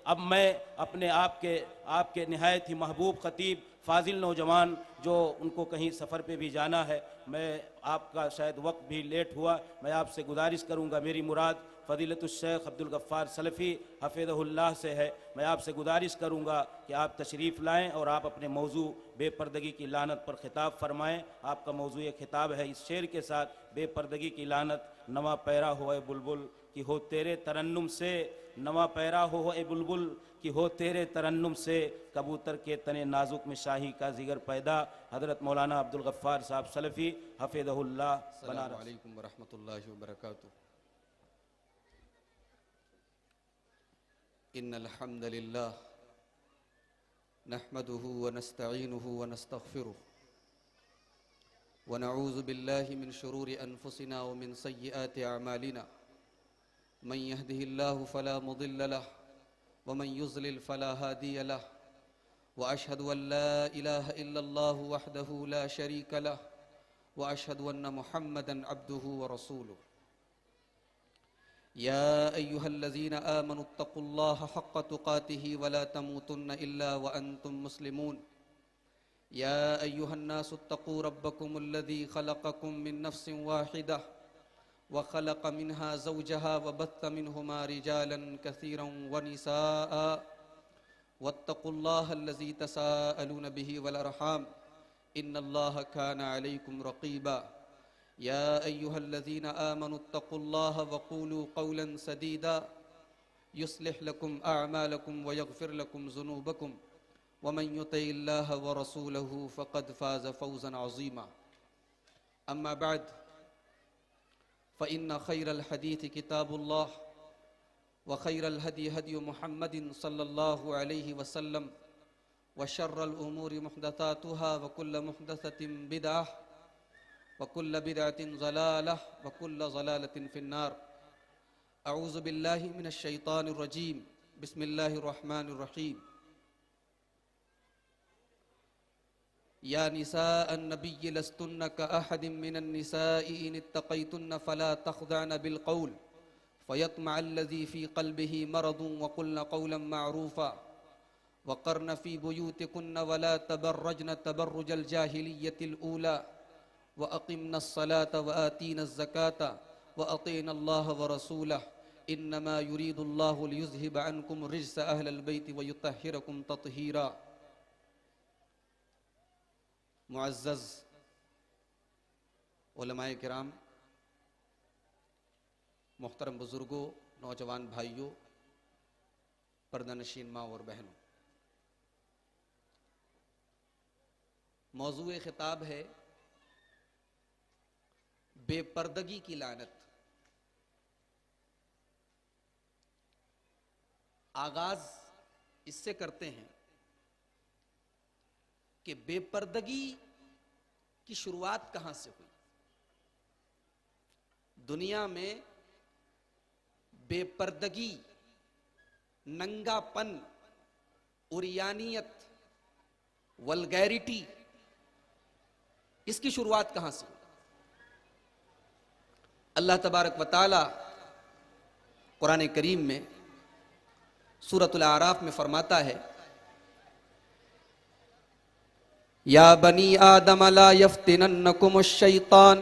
اب میں اپنے آپ کے نہایت ہی محبوب خطیب فاضل نوجوان جو ان کو کہیں سفر پہ بھی جانا ہے، میں آپ کا شاید وقت بھی لیٹ ہوا، میں آپ سے گزارش کروں گا، میری مراد فضیلت الشیخ عبدالغفار سلفی حفظہ اللہ سے ہے، میں آپ سے گزارش کروں گا کہ آپ تشریف لائیں اور آپ اپنے موضوع بے پردگی کی لعنت پر خطاب فرمائیں۔ آپ کا موضوع خطاب ہے اس شعر کے ساتھ: بے پردگی کی لعنت، نواں پیرا ہو اے بلبل کہ ہو تیرے ترنم سے، نواں پیرا ہو اے بلبل کہ ہو تیرے ترنم سے، کبوتر کے تنے نازک میں شاہی کا جگر پیدا۔ حضرت مولانا عبدالغفار صاحب سلفی حفظہ اللہ، السلام بنارس۔ علیکم ورحمۃ اللہ وبرکاتہ۔ ان الحمد للہ نحمده ونستعینه ونستغفره ونعوذ باللہ من شرور انفسنا ومن سیئات اعمالنا، من يهده الله فلا مضل له ومن يضلل فلا هادي له، واشهد ان لا اله الا الله وحده لا شريك له، واشهد ان محمدا عبده ورسوله۔ يا أيها الذين آمنوا اتقوا الله حق تقاته ولا تموتن إلا وأنتم مسلمون۔ يا أيها الناس اتقوا ربكم الذي خلقكم من نفس واحدة وخلق منها زوجها وبث منهما رجالا كثيرا ونساء، واتقوا الله الذي تساءلون به والأرحام إن الله كان عليكم رقيبا۔ يا أيها الذين آمنوا اتقوا الله وقولوا قولا سديدا يصلح لكم أعمالكم ويغفر لكم ذنوبكم، ومن يطع الله ورسوله فقد فاز فوزا عظيما۔ أما بعد، فإن خير الحديث كتاب الله، وخير الهدي هدي محمد صلى الله عليه وسلم، وشر الأمور محدثاتها، وكل محدثة بدعة، وكل بدعة ضلالة، وكل ضلالة في النار۔ اعوذ باللہ من الشیطان الرجیم، بسم اللہ الرحمن الرحیم۔ یا نساء النبی لستن کأحد من النساء ان اتقیتن فلا تخضعن بالقول فیطمع الذی فی قلبه مرض، وقلن قولا معروفا، وقرن فی بیوتکن ولا تبرجن تبرج الجاہلیۃ الأولی، وأقمنا الصلاة وآتينا الزكاة وأطعنا الله ورسوله إنما يريد الله ليذهب عنكم رجس أهل البيت ويطهركم تطهيرا۔ معزز علماء کرام، محترم بزرگوں، نوجوان بھائیوں، پردہ نشین ماں اور بہنوں، موضوع خطاب ہے بے پردگی کی لعنت۔ آغاز اس سے کرتے ہیں کہ بے پردگی کی شروعات کہاں سے ہوئی۔ دنیا میں بے پردگی، ننگا پن، عریانیت، ولگیرٹی، اس کی شروعات کہاں سے ہوئی؟ اللہ تبارک و تعالی قرآن کریم میں سورۃ الاعراف میں فرماتا ہے: یا بنی آدم لا یفتننکم الشیطان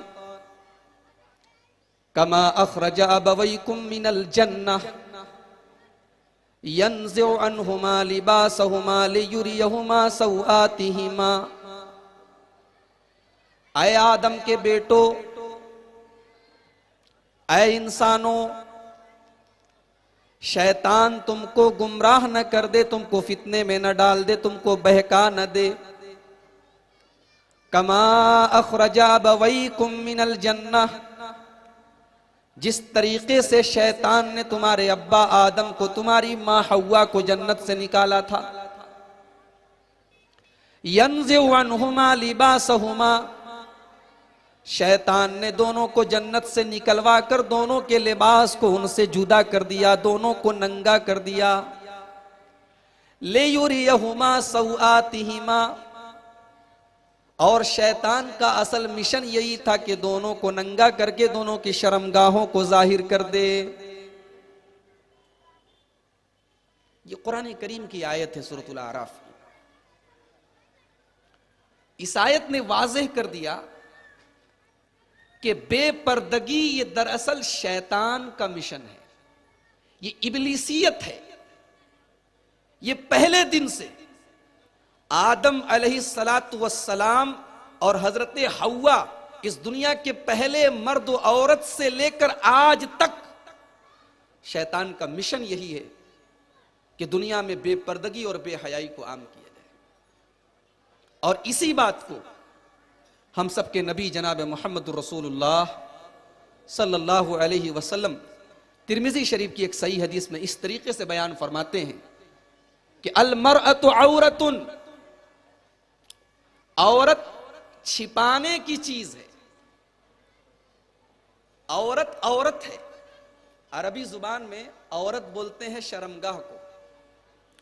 کما اخرج ابویکم من الجنہ ینزع عنہما لباسہما لیریہما سوآتہما۔ اے آدم کے بیٹو، اے انسانوں، شیطان تم کو گمراہ نہ کر دے، تم کو فتنے میں نہ ڈال دے، تم کو بہکا نہ دے۔ کما اخرج ابویکم من الجنہ، جس طریقے سے شیطان نے تمہارے ابا آدم کو، تمہاری ماں حوا کو جنت سے نکالا تھا۔ ینزع عنہما لباسہما، شیطان نے دونوں کو جنت سے نکلوا کر دونوں کے لباس کو ان سے جدا کر دیا، دونوں کو ننگا کر دیا۔ لیریہما سوآتہما، اور شیطان کا اصل مشن یہی تھا کہ دونوں کو ننگا کر کے دونوں کی شرمگاہوں کو ظاہر کر دے۔ یہ قرآن کریم کی آیت ہے سورۃ الاعراف کی. اس آیت نے واضح کر دیا کہ بے پردگی یہ دراصل شیطان کا مشن ہے، یہ ابلیسیت ہے. یہ پہلے دن سے آدم علیہ السلام اور حضرت حوا اس دنیا کے پہلے مرد و عورت سے لے کر آج تک شیطان کا مشن یہی ہے کہ دنیا میں بے پردگی اور بے حیائی کو عام کیا جائے. اور اسی بات کو ہم سب کے نبی جناب محمد رسول اللہ صلی اللہ علیہ وسلم ترمذی شریف کی ایک صحیح حدیث میں اس طریقے سے بیان فرماتے ہیں کہ المرأۃ عورۃ، عورت چھپانے کی چیز ہے. عورت عورت ہے. عربی زبان میں عورت بولتے ہیں شرمگاہ کو.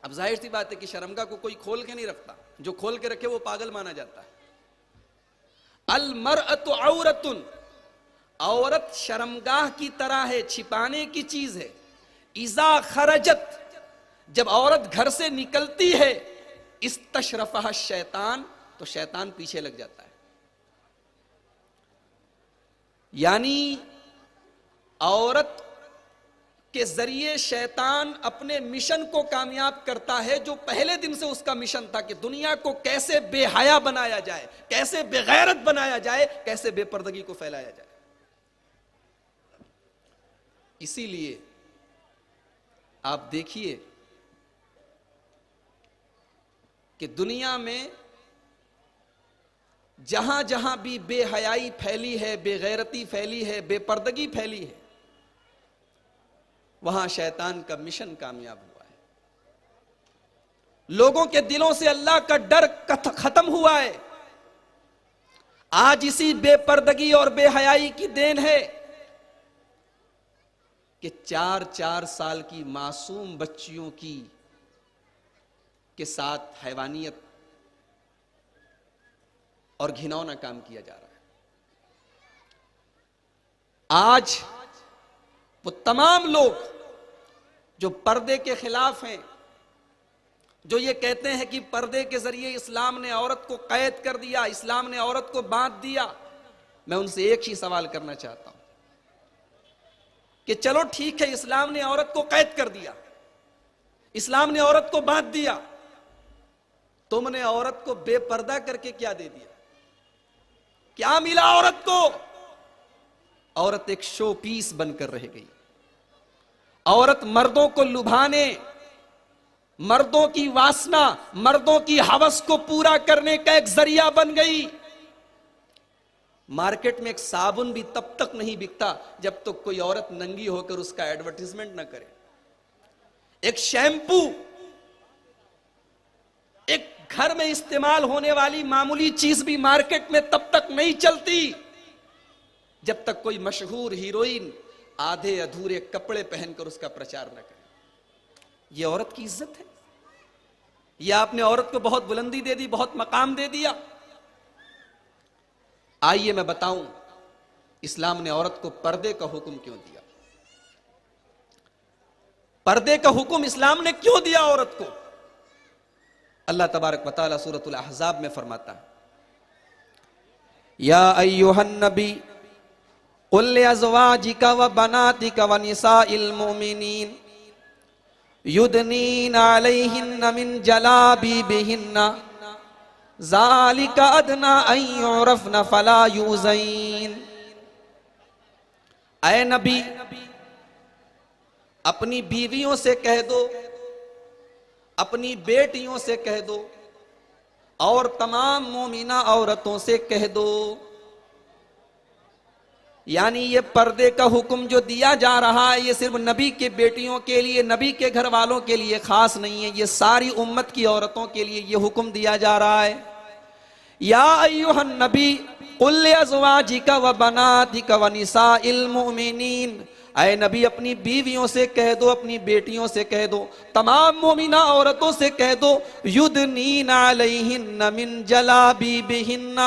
اب ظاہر سی بات ہے کہ شرمگاہ کو کوئی کھول کے نہیں رکھتا، جو کھول کے رکھے وہ پاگل مانا جاتا ہے. المرأۃ عورۃ، عورت شرمگاہ کی طرح ہے، چھپانے کی چیز ہے. اذا خرجت، جب عورت گھر سے نکلتی ہے، استشرفها الشیطان، تو شیطان پیچھے لگ جاتا ہے. یعنی عورت کے ذریعے شیطان اپنے مشن کو کامیاب کرتا ہے، جو پہلے دن سے اس کا مشن تھا کہ دنیا کو کیسے بے حیا بنایا جائے، کیسے بے غیرت بنایا جائے، کیسے بے پردگی کو پھیلایا جائے. اسی لیے آپ دیکھیے کہ دنیا میں جہاں جہاں بھی بے حیائی پھیلی ہے، بے غیرتی پھیلی ہے، بے پردگی پھیلی ہے، وہاں شیطان کا مشن کامیاب ہوا ہے. لوگوں کے دلوں سے اللہ کا ڈر ختم ہوا ہے. آج اسی بے پردگی اور بے حیائی کی دین ہے کہ 4 سال کی معصوم بچیوں کی کے ساتھ حیوانیت اور گھناؤنا کام کیا جا رہا ہے. آج وہ تمام لوگ جو پردے کے خلاف ہیں، جو یہ کہتے ہیں کہ پردے کے ذریعے اسلام نے عورت کو قید کر دیا، اسلام نے عورت کو باندھ دیا، میں ان سے ایک ہی سوال کرنا چاہتا ہوں کہ چلو ٹھیک ہے، اسلام نے عورت کو قید کر دیا، اسلام نے عورت کو باندھ دیا، تم نے عورت کو بے پردہ کر کے کیا دے دیا؟ کیا ملا عورت کو؟ عورت ایک شو پیس بن کر رہ گئی. عورت مردوں کو لبھانے، مردوں کی واسنا، مردوں کی ہوس کو پورا کرنے کا ایک ذریعہ بن گئی. مارکیٹ میں ایک صابن بھی تب تک نہیں بکتا جب تک کوئی عورت ننگی ہو کر اس کا ایڈورٹائزمنٹ نہ کرے. ایک شیمپو، ایک گھر میں استعمال ہونے والی معمولی چیز بھی مارکیٹ میں تب تک نہیں چلتی جب تک کوئی مشہور ہیروئن آدھے ادھورے کپڑے پہن کر اس کا پرچار نہ کرے. یہ عورت کی عزت ہے؟ یہ آپ نے عورت کو بہت بلندی دے دی، بہت مقام دے دیا. آئیے میں بتاؤں اسلام نے عورت کو پردے کا حکم کیوں دیا. پردے کا حکم اسلام نے کیوں دیا عورت کو؟ اللہ تبارک و تعالی سورۃ الاحزاب میں فرماتا ہے، یا ایھا النبی قل لأزواجک وبناتک ونساء المؤمنین یدنین علیہن من جلابیبہن ذالک ادنی ان یعرفن فلا یؤذین. اے نبی، اپنی بیویوں سے کہہ دو، اپنی بیٹیوں سے کہہ دو، اور تمام مومنہ عورتوں سے کہہ دو. یعنی یہ پردے کا حکم جو دیا جا رہا ہے یہ صرف نبی کے بیٹیوں کے لیے، نبی کے گھر والوں کے لیے خاص نہیں ہے، یہ ساری امت کی عورتوں کے لیے یہ حکم دیا جا رہا ہے. یا ایھا النبی قل لأزواجک وبناتک ونساء المؤمنین، اے نبی اپنی بیویوں سے کہہ دو، اپنی بیٹیوں سے کہہ دو، تمام مومنہ عورتوں سے کہہ دو، یدنین علیہن من جلابیبہن،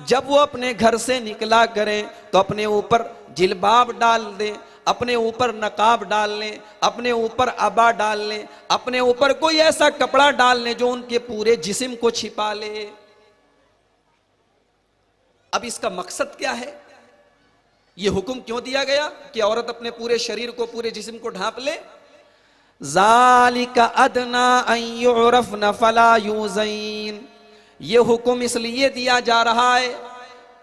جب وہ اپنے گھر سے نکلا کریں تو اپنے اوپر جلباب ڈال دیں، اپنے اوپر نقاب ڈال لیں، اپنے اوپر عبا ڈال لیں، اپنے اوپر کوئی ایسا کپڑا ڈال لیں جو ان کے پورے جسم کو چھپا لے۔ اب اس کا مقصد کیا ہے؟ یہ حکم کیوں دیا گیا کہ عورت اپنے پورے شریر کو، پورے جسم کو ڈھانپ لے؟ ذالک ادنی ان یعرفن فلا یؤذین، یہ حکم اس لیے دیا جا رہا ہے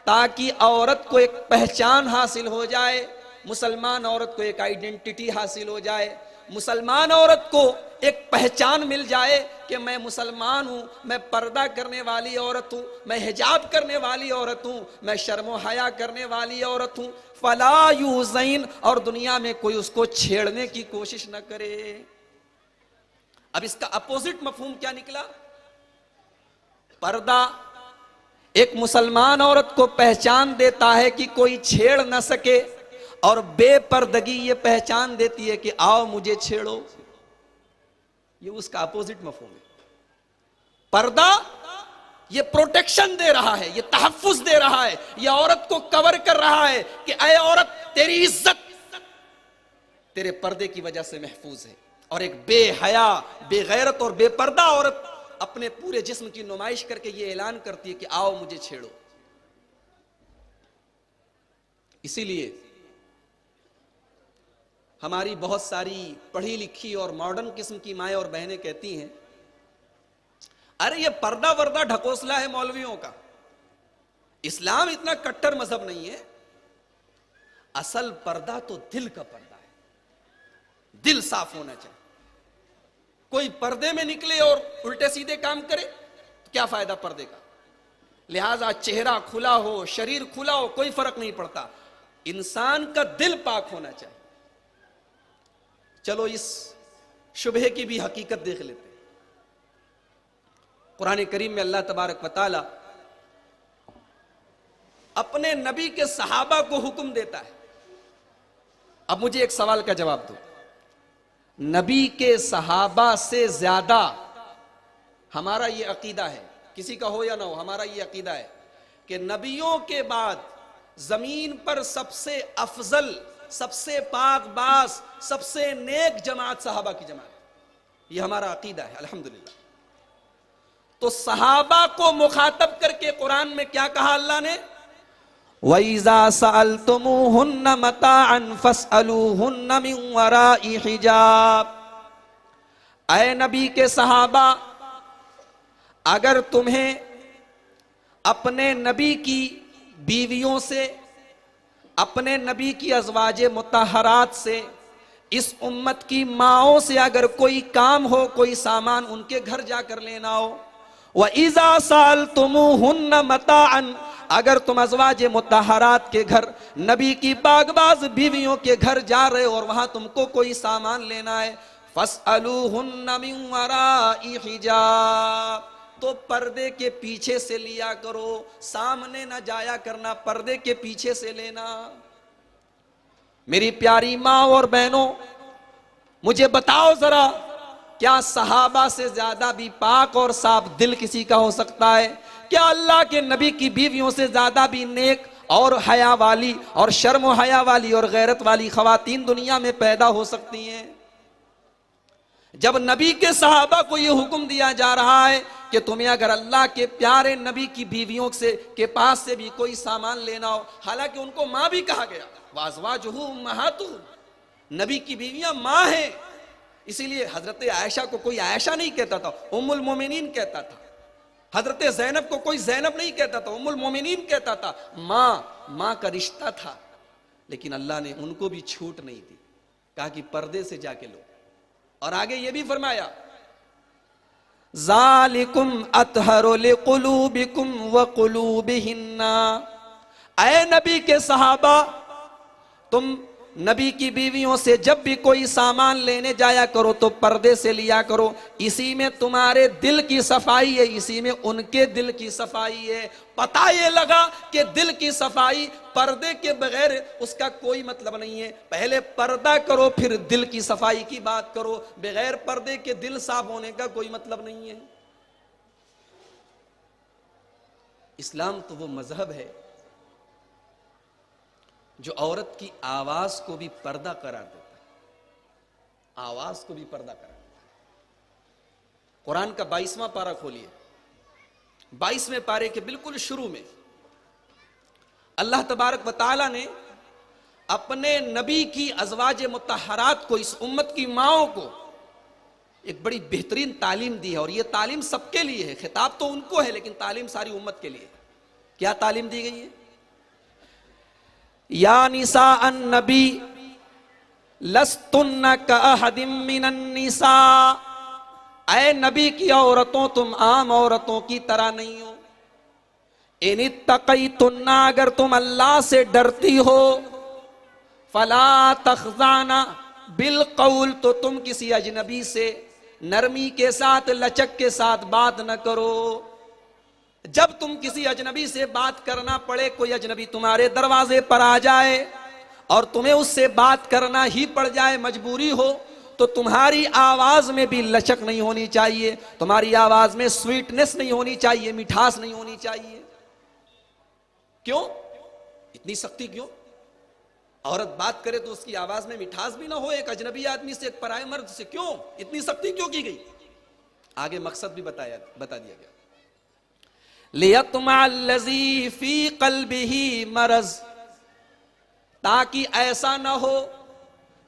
تاکہ عورت کو ایک پہچان حاصل ہو جائے، مسلمان عورت کو ایک آئیڈینٹی حاصل ہو جائے، مسلمان عورت کو ایک پہچان مل جائے کہ میں مسلمان ہوں، میں پردہ کرنے والی عورت ہوں، میں حجاب کرنے والی عورت ہوں، میں شرم و حیا کرنے والی عورت ہوں۔ فلا یؤذین، اور دنیا میں کوئی اس کو چھیڑنے کی کوشش نہ کرے۔ اب اس کا اپوزٹ مفہوم کیا نکلا؟ پردہ ایک مسلمان عورت کو پہچان دیتا ہے کہ کوئی چھیڑ نہ سکے، اور بے پردگی یہ پہچان دیتی ہے کہ آؤ مجھے چھیڑو۔ یہ اس کا اپوزٹ مفہوم ہے۔ پردہ یہ پروٹیکشن دے رہا ہے، یہ تحفظ دے رہا ہے، یہ عورت کو کور کر رہا ہے کہ اے عورت، تیری عزت تیرے پردے کی وجہ سے محفوظ ہے۔ اور ایک بے حیا، بے غیرت اور بے پردہ عورت اپنے پورے جسم کی نمائش کر کے یہ اعلان کرتی ہے کہ آؤ مجھے چھیڑو۔ اسی لیے ہماری بہت ساری پڑھی لکھی اور ماڈرن قسم کی مائیں اور بہنیں کہتی ہیں، ارے یہ پردہ وردہ ڈھکوسلا ہے مولویوں کا، اسلام اتنا کٹر مذہب نہیں ہے۔ اصل پردہ تو دل کا پردہ ہے، دل صاف ہونا چاہیے۔ کوئی پردے میں نکلے اور الٹے سیدھے کام کرے تو کیا فائدہ پردے کا؟ لہذا چہرہ کھلا ہو، شریر کھلا ہو، کوئی فرق نہیں پڑتا، انسان کا دل پاک ہونا چاہیے۔ چلو اس شبہے کی بھی حقیقت دیکھ لیتے ہیں۔ قرآن کریم میں اللہ تبارک و تعالی اپنے نبی کے صحابہ کو حکم دیتا ہے۔ اب مجھے ایک سوال کا جواب دو، نبی کے صحابہ سے زیادہ ہمارا یہ عقیدہ ہے، کسی کا ہو یا نہ ہو، ہمارا یہ عقیدہ ہے کہ نبیوں کے بعد زمین پر سب سے افضل، سب سے پاک باز، سب سے نیک جماعت صحابہ کی جماعت ہے۔ یہ ہمارا عقیدہ ہے الحمدللہ۔ تو صحابہ کو مخاطب کر کے قرآن میں کیا کہا اللہ نے؟ وَإِذَا سَأَلْتُمُوهُنَّ مَتَاعًا فَاسْأَلُوهُنَّ مِنْ وَرَاءِ حِجَابٍ، اے نبی کے صحابہ، اگر تمہیں اپنے نبی کی بیویوں سے، اپنے نبی کی ازواج مطہرات سے، اس امت کی ماؤں سے اگر کوئی کام ہو، کوئی سامان ان کے گھر جا کر لینا ہو، وَإِذَا سَأَلْتُمُوهُنَّ مَتَاعًا، اگر تم ازواج مطہرات کے گھر، نبی کی باغباز بیویوں کے گھر جا رہے ہو اور وہاں تم کو کوئی سامان لینا ہے، فَاسْأَلُوهُنَّ مِنْ وَرَاءِ حِجَابٍ، تو پردے کے پیچھے سے لیا کرو، سامنے نہ جایا کرنا، پردے کے پیچھے سے لینا۔ میری پیاری ماں اور بہنوں، مجھے بتاؤ ذرا، کیا صحابہ سے زیادہ بھی پاک اور صاف دل کسی کا ہو سکتا ہے؟ کیا اللہ کے نبی کی بیویوں سے زیادہ بھی نیک اور حیا والی اور شرم و حیا والی اور غیرت والی خواتین دنیا میں پیدا ہو سکتی ہیں؟ جب نبی کے صحابہ کو یہ حکم دیا جا رہا ہے کہ تمہیں اگر اللہ کے پیارے نبی کی بیویوں سے کے پاس سے بھی کوئی سامان لینا ہو، حالانکہ ان کو ماں بھی کہا گیا، وَأَزْوَاجُهُ أُمَّهَاتُهُمْ، نبی کی بیویاں ماں ہیں، اسی لیے حضرت عائشہ کو کوئی عائشہ نہیں کہتا تھا، ام المومنین کہتا تھا۔ حضرت زینب کو کوئی زینب نہیں کہتا تھا، ام المومنین کہتا تھا۔ ماں کا رشتہ تھا، لیکن اللہ نے ان کو بھی چھوٹ نہیں دی، کہا کہ پردے سے جا کے لو۔ اور آگے یہ بھی فرمایا، ذالکم اطہر لقلوبکم وقلوبہن، اے نبی کے صحابہ، تم نبی کی بیویوں سے جب بھی کوئی سامان لینے جایا کرو تو پردے سے لیا کرو، اسی میں تمہارے دل کی صفائی ہے، اسی میں ان کے دل کی صفائی ہے۔ پتہ یہ لگا کہ دل کی صفائی پردے کے بغیر اس کا کوئی مطلب نہیں ہے، پہلے پردہ کرو پھر دل کی صفائی کی بات کرو، بغیر پردے کے دل صاف ہونے کا کوئی مطلب نہیں ہے۔ اسلام تو وہ مذہب ہے جو عورت کی آواز کو بھی پردہ قرار دیتا ہے، آواز کو بھی پردہ قرار دیتا ہے۔ قرآن کا 22واں پارہ کھولیے، 22ویں پارے کے بالکل شروع میں اللہ تبارک و تعالی نے اپنے نبی کی ازواج مطہرات کو، اس امت کی ماؤں کو ایک بڑی بہترین تعلیم دی ہے، اور یہ تعلیم سب کے لیے ہے، خطاب تو ان کو ہے لیکن تعلیم ساری امت کے لیے ہے۔ کیا تعلیم دی گئی ہے؟ یا نساء النبی لستن کاحد من النساء، اے نبی کی عورتوں تم عام عورتوں کی طرح نہیں ہو۔ ان اتقیتن، اگر تم اللہ سے ڈرتی ہو، فلا تخضعن بالقول، تو تم کسی اجنبی سے نرمی کے ساتھ، لچک کے ساتھ بات نہ کرو۔ جب تم کسی اجنبی سے بات کرنا پڑے، کوئی اجنبی تمہارے دروازے پر آ جائے اور تمہیں اس سے بات کرنا ہی پڑ جائے، مجبوری ہو، تو تمہاری آواز میں بھی لچک نہیں ہونی چاہیے، تمہاری آواز میں سویٹنس نہیں ہونی چاہیے، مٹھاس نہیں ہونی چاہیے۔ کیوں اتنی سختی کیوں؟ عورت بات کرے تو اس کی آواز میں مٹھاس بھی نہ ہو، ایک اجنبی آدمی سے، ایک پرائے مرد سے، کیوں اتنی سختی کیوں کی گئی؟ آگے مقصد بھی بتا دیا گیا۔ لِيَطْمَعَ الَّذِي فِي قَلْبِهِ مرض، تاکہ ایسا نہ ہو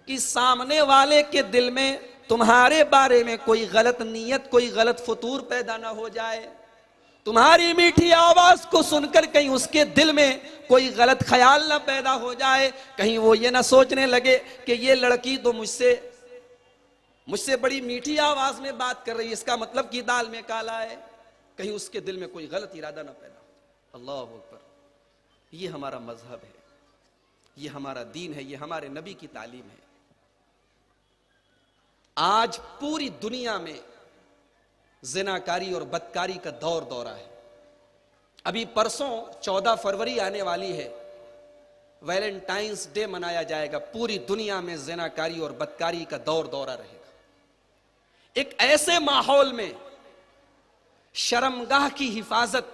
کہ سامنے والے کے دل میں تمہارے بارے میں کوئی غلط نیت، کوئی غلط فطور پیدا نہ ہو جائے، تمہاری میٹھی آواز کو سن کر کہیں اس کے دل میں کوئی غلط خیال نہ پیدا ہو جائے، کہیں وہ یہ نہ سوچنے لگے کہ یہ لڑکی تو مجھ سے بڑی میٹھی آواز میں بات کر رہی ہے، اس کا مطلب کہ دال میں کالا ہے، کہیں اس کے دل میں کوئی غلط ارادہ نہ پیدا ہو۔ اللہ اکبر، یہ ہمارا مذہب ہے، یہ ہمارا دین ہے، یہ ہمارے نبی کی تعلیم ہے۔ آج پوری دنیا میں زناکاری اور بدکاری کا دورہ ہے۔ ابھی پرسوں 14 فروری آنے والی ہے، ویلنٹائنز ڈے منایا جائے گا، پوری دنیا میں زناکاری اور بدکاری کا دورہ رہے گا۔ ایک ایسے ماحول میں شرمگاہ کی حفاظت،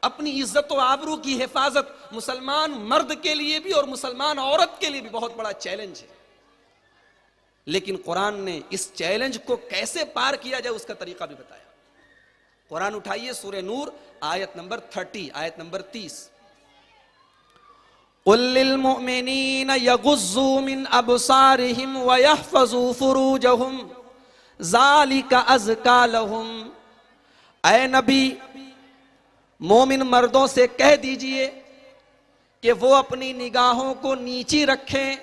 اپنی عزت و آبرو کی حفاظت مسلمان مرد کے لیے بھی اور مسلمان عورت کے لیے بھی بہت بڑا چیلنج ہے، لیکن قرآن نے اس چیلنج کو کیسے پار کیا جائے اس کا طریقہ بھی بتایا۔ قرآن اٹھائیے، سورہ نور، آیت نمبر 30، آیت نمبر 30۔ قُل لِّلْمُؤْمِنِينَ يَغُضُّوا مِنْ أَبْصَارِهِمْ وَيَحْفَظُوا فُرُوجَهُمْ ذَلِكَ أَزْكَىٰ لَهُمْ، اے نبی مومن مردوں سے کہہ دیجئے کہ وہ اپنی نگاہوں کو نیچی رکھیں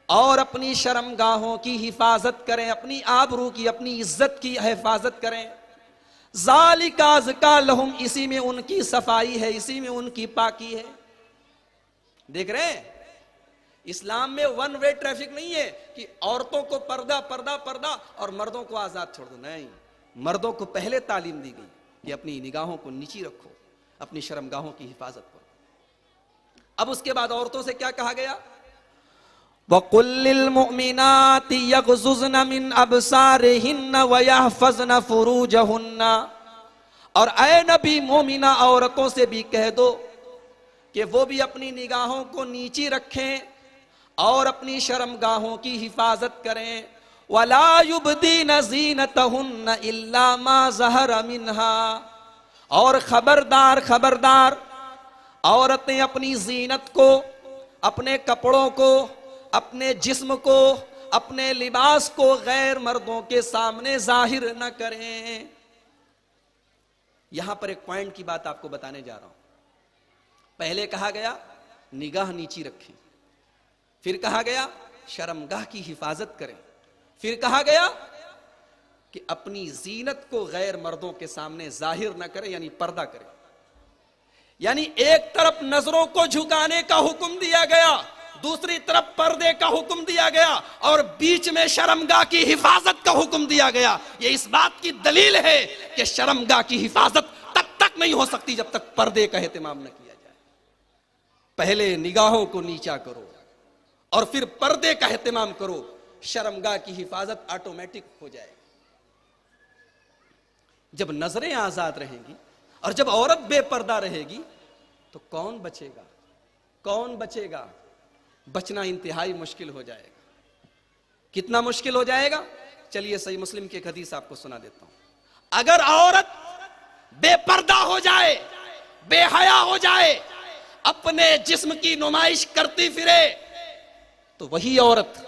اور اپنی شرمگاہوں کی حفاظت کریں، اپنی آبرو کی، اپنی عزت کی حفاظت کریں۔ ذالک ازکیٰ لہم، اسی میں ان کی صفائی ہے، اسی میں ان کی پاکی ہے۔ دیکھ رہے ہیں اسلام میں ون وے ٹریفک نہیں ہے کہ عورتوں کو پردہ پردہ پردہ اور مردوں کو آزاد چھوڑ دو، نہیں، مردوں کو پہلے تعلیم دی گئی کہ اپنی نگاہوں کو نیچی رکھو، اپنی شرمگاہوں کی حفاظت کرو۔ اب اس کے بعد عورتوں سے کیا کہا گیا؟ وَقُلْ لِلْمُؤْمِنَاتِ يَغْضُضْنَ مِنْ أَبْصَارِهِنَّ وَيَحْفَظْنَ فُرُوجَهُنَّ، اور اے نبی مومنہ عورتوں سے بھی کہہ دو کہ وہ بھی اپنی نگاہوں کو نیچی رکھیں اور اپنی شرمگاہوں کی حفاظت کریں۔ وَلَا يُبْدِينَ زِينَتَهُنَّ إِلَّا مَا ظَهَرَ مِنْهَا، اور خبردار عورتیں اپنی زینت کو، اپنے کپڑوں کو، اپنے جسم کو، اپنے لباس کو غیر مردوں کے سامنے ظاہر نہ کریں۔ یہاں پر ایک پوائنٹ کی بات آپ کو بتانے جا رہا ہوں۔ پہلے کہا گیا نگاہ نیچی رکھیں، پھر کہا گیا شرمگاہ کی حفاظت کریں، پھر کہا گیا کہ اپنی زینت کو غیر مردوں کے سامنے ظاہر نہ کریں، یعنی پردہ کریں۔ یعنی ایک طرف نظروں کو جھکانے کا حکم دیا گیا، دوسری طرف پردے کا حکم دیا گیا، اور بیچ میں شرمگاہ کی حفاظت کا حکم دیا گیا۔ یہ اس بات کی دلیل ہے کہ شرمگاہ کی حفاظت تب تک نہیں ہو سکتی جب تک پردے کا اہتمام نہ کیا جائے۔ پہلے نگاہوں کو نیچا کرو اور پھر پردے کا اہتمام کرو، شرمگاہ کی حفاظت آٹومیٹک ہو جائے گی۔ جب نظریں آزاد رہیں گی اور جب عورت بے پردہ رہے گی تو کون بچے گا؟ کون بچے گا؟ بچنا انتہائی مشکل ہو جائے گا. کتنا مشکل ہو جائے گا؟ چلیے صحیح مسلم کی ایک حدیث آپ کو سنا دیتا ہوں. اگر عورت بے پردہ ہو جائے، بے حیا ہو جائے، اپنے جسم کی نمائش کرتی پھرے، تو وہی عورت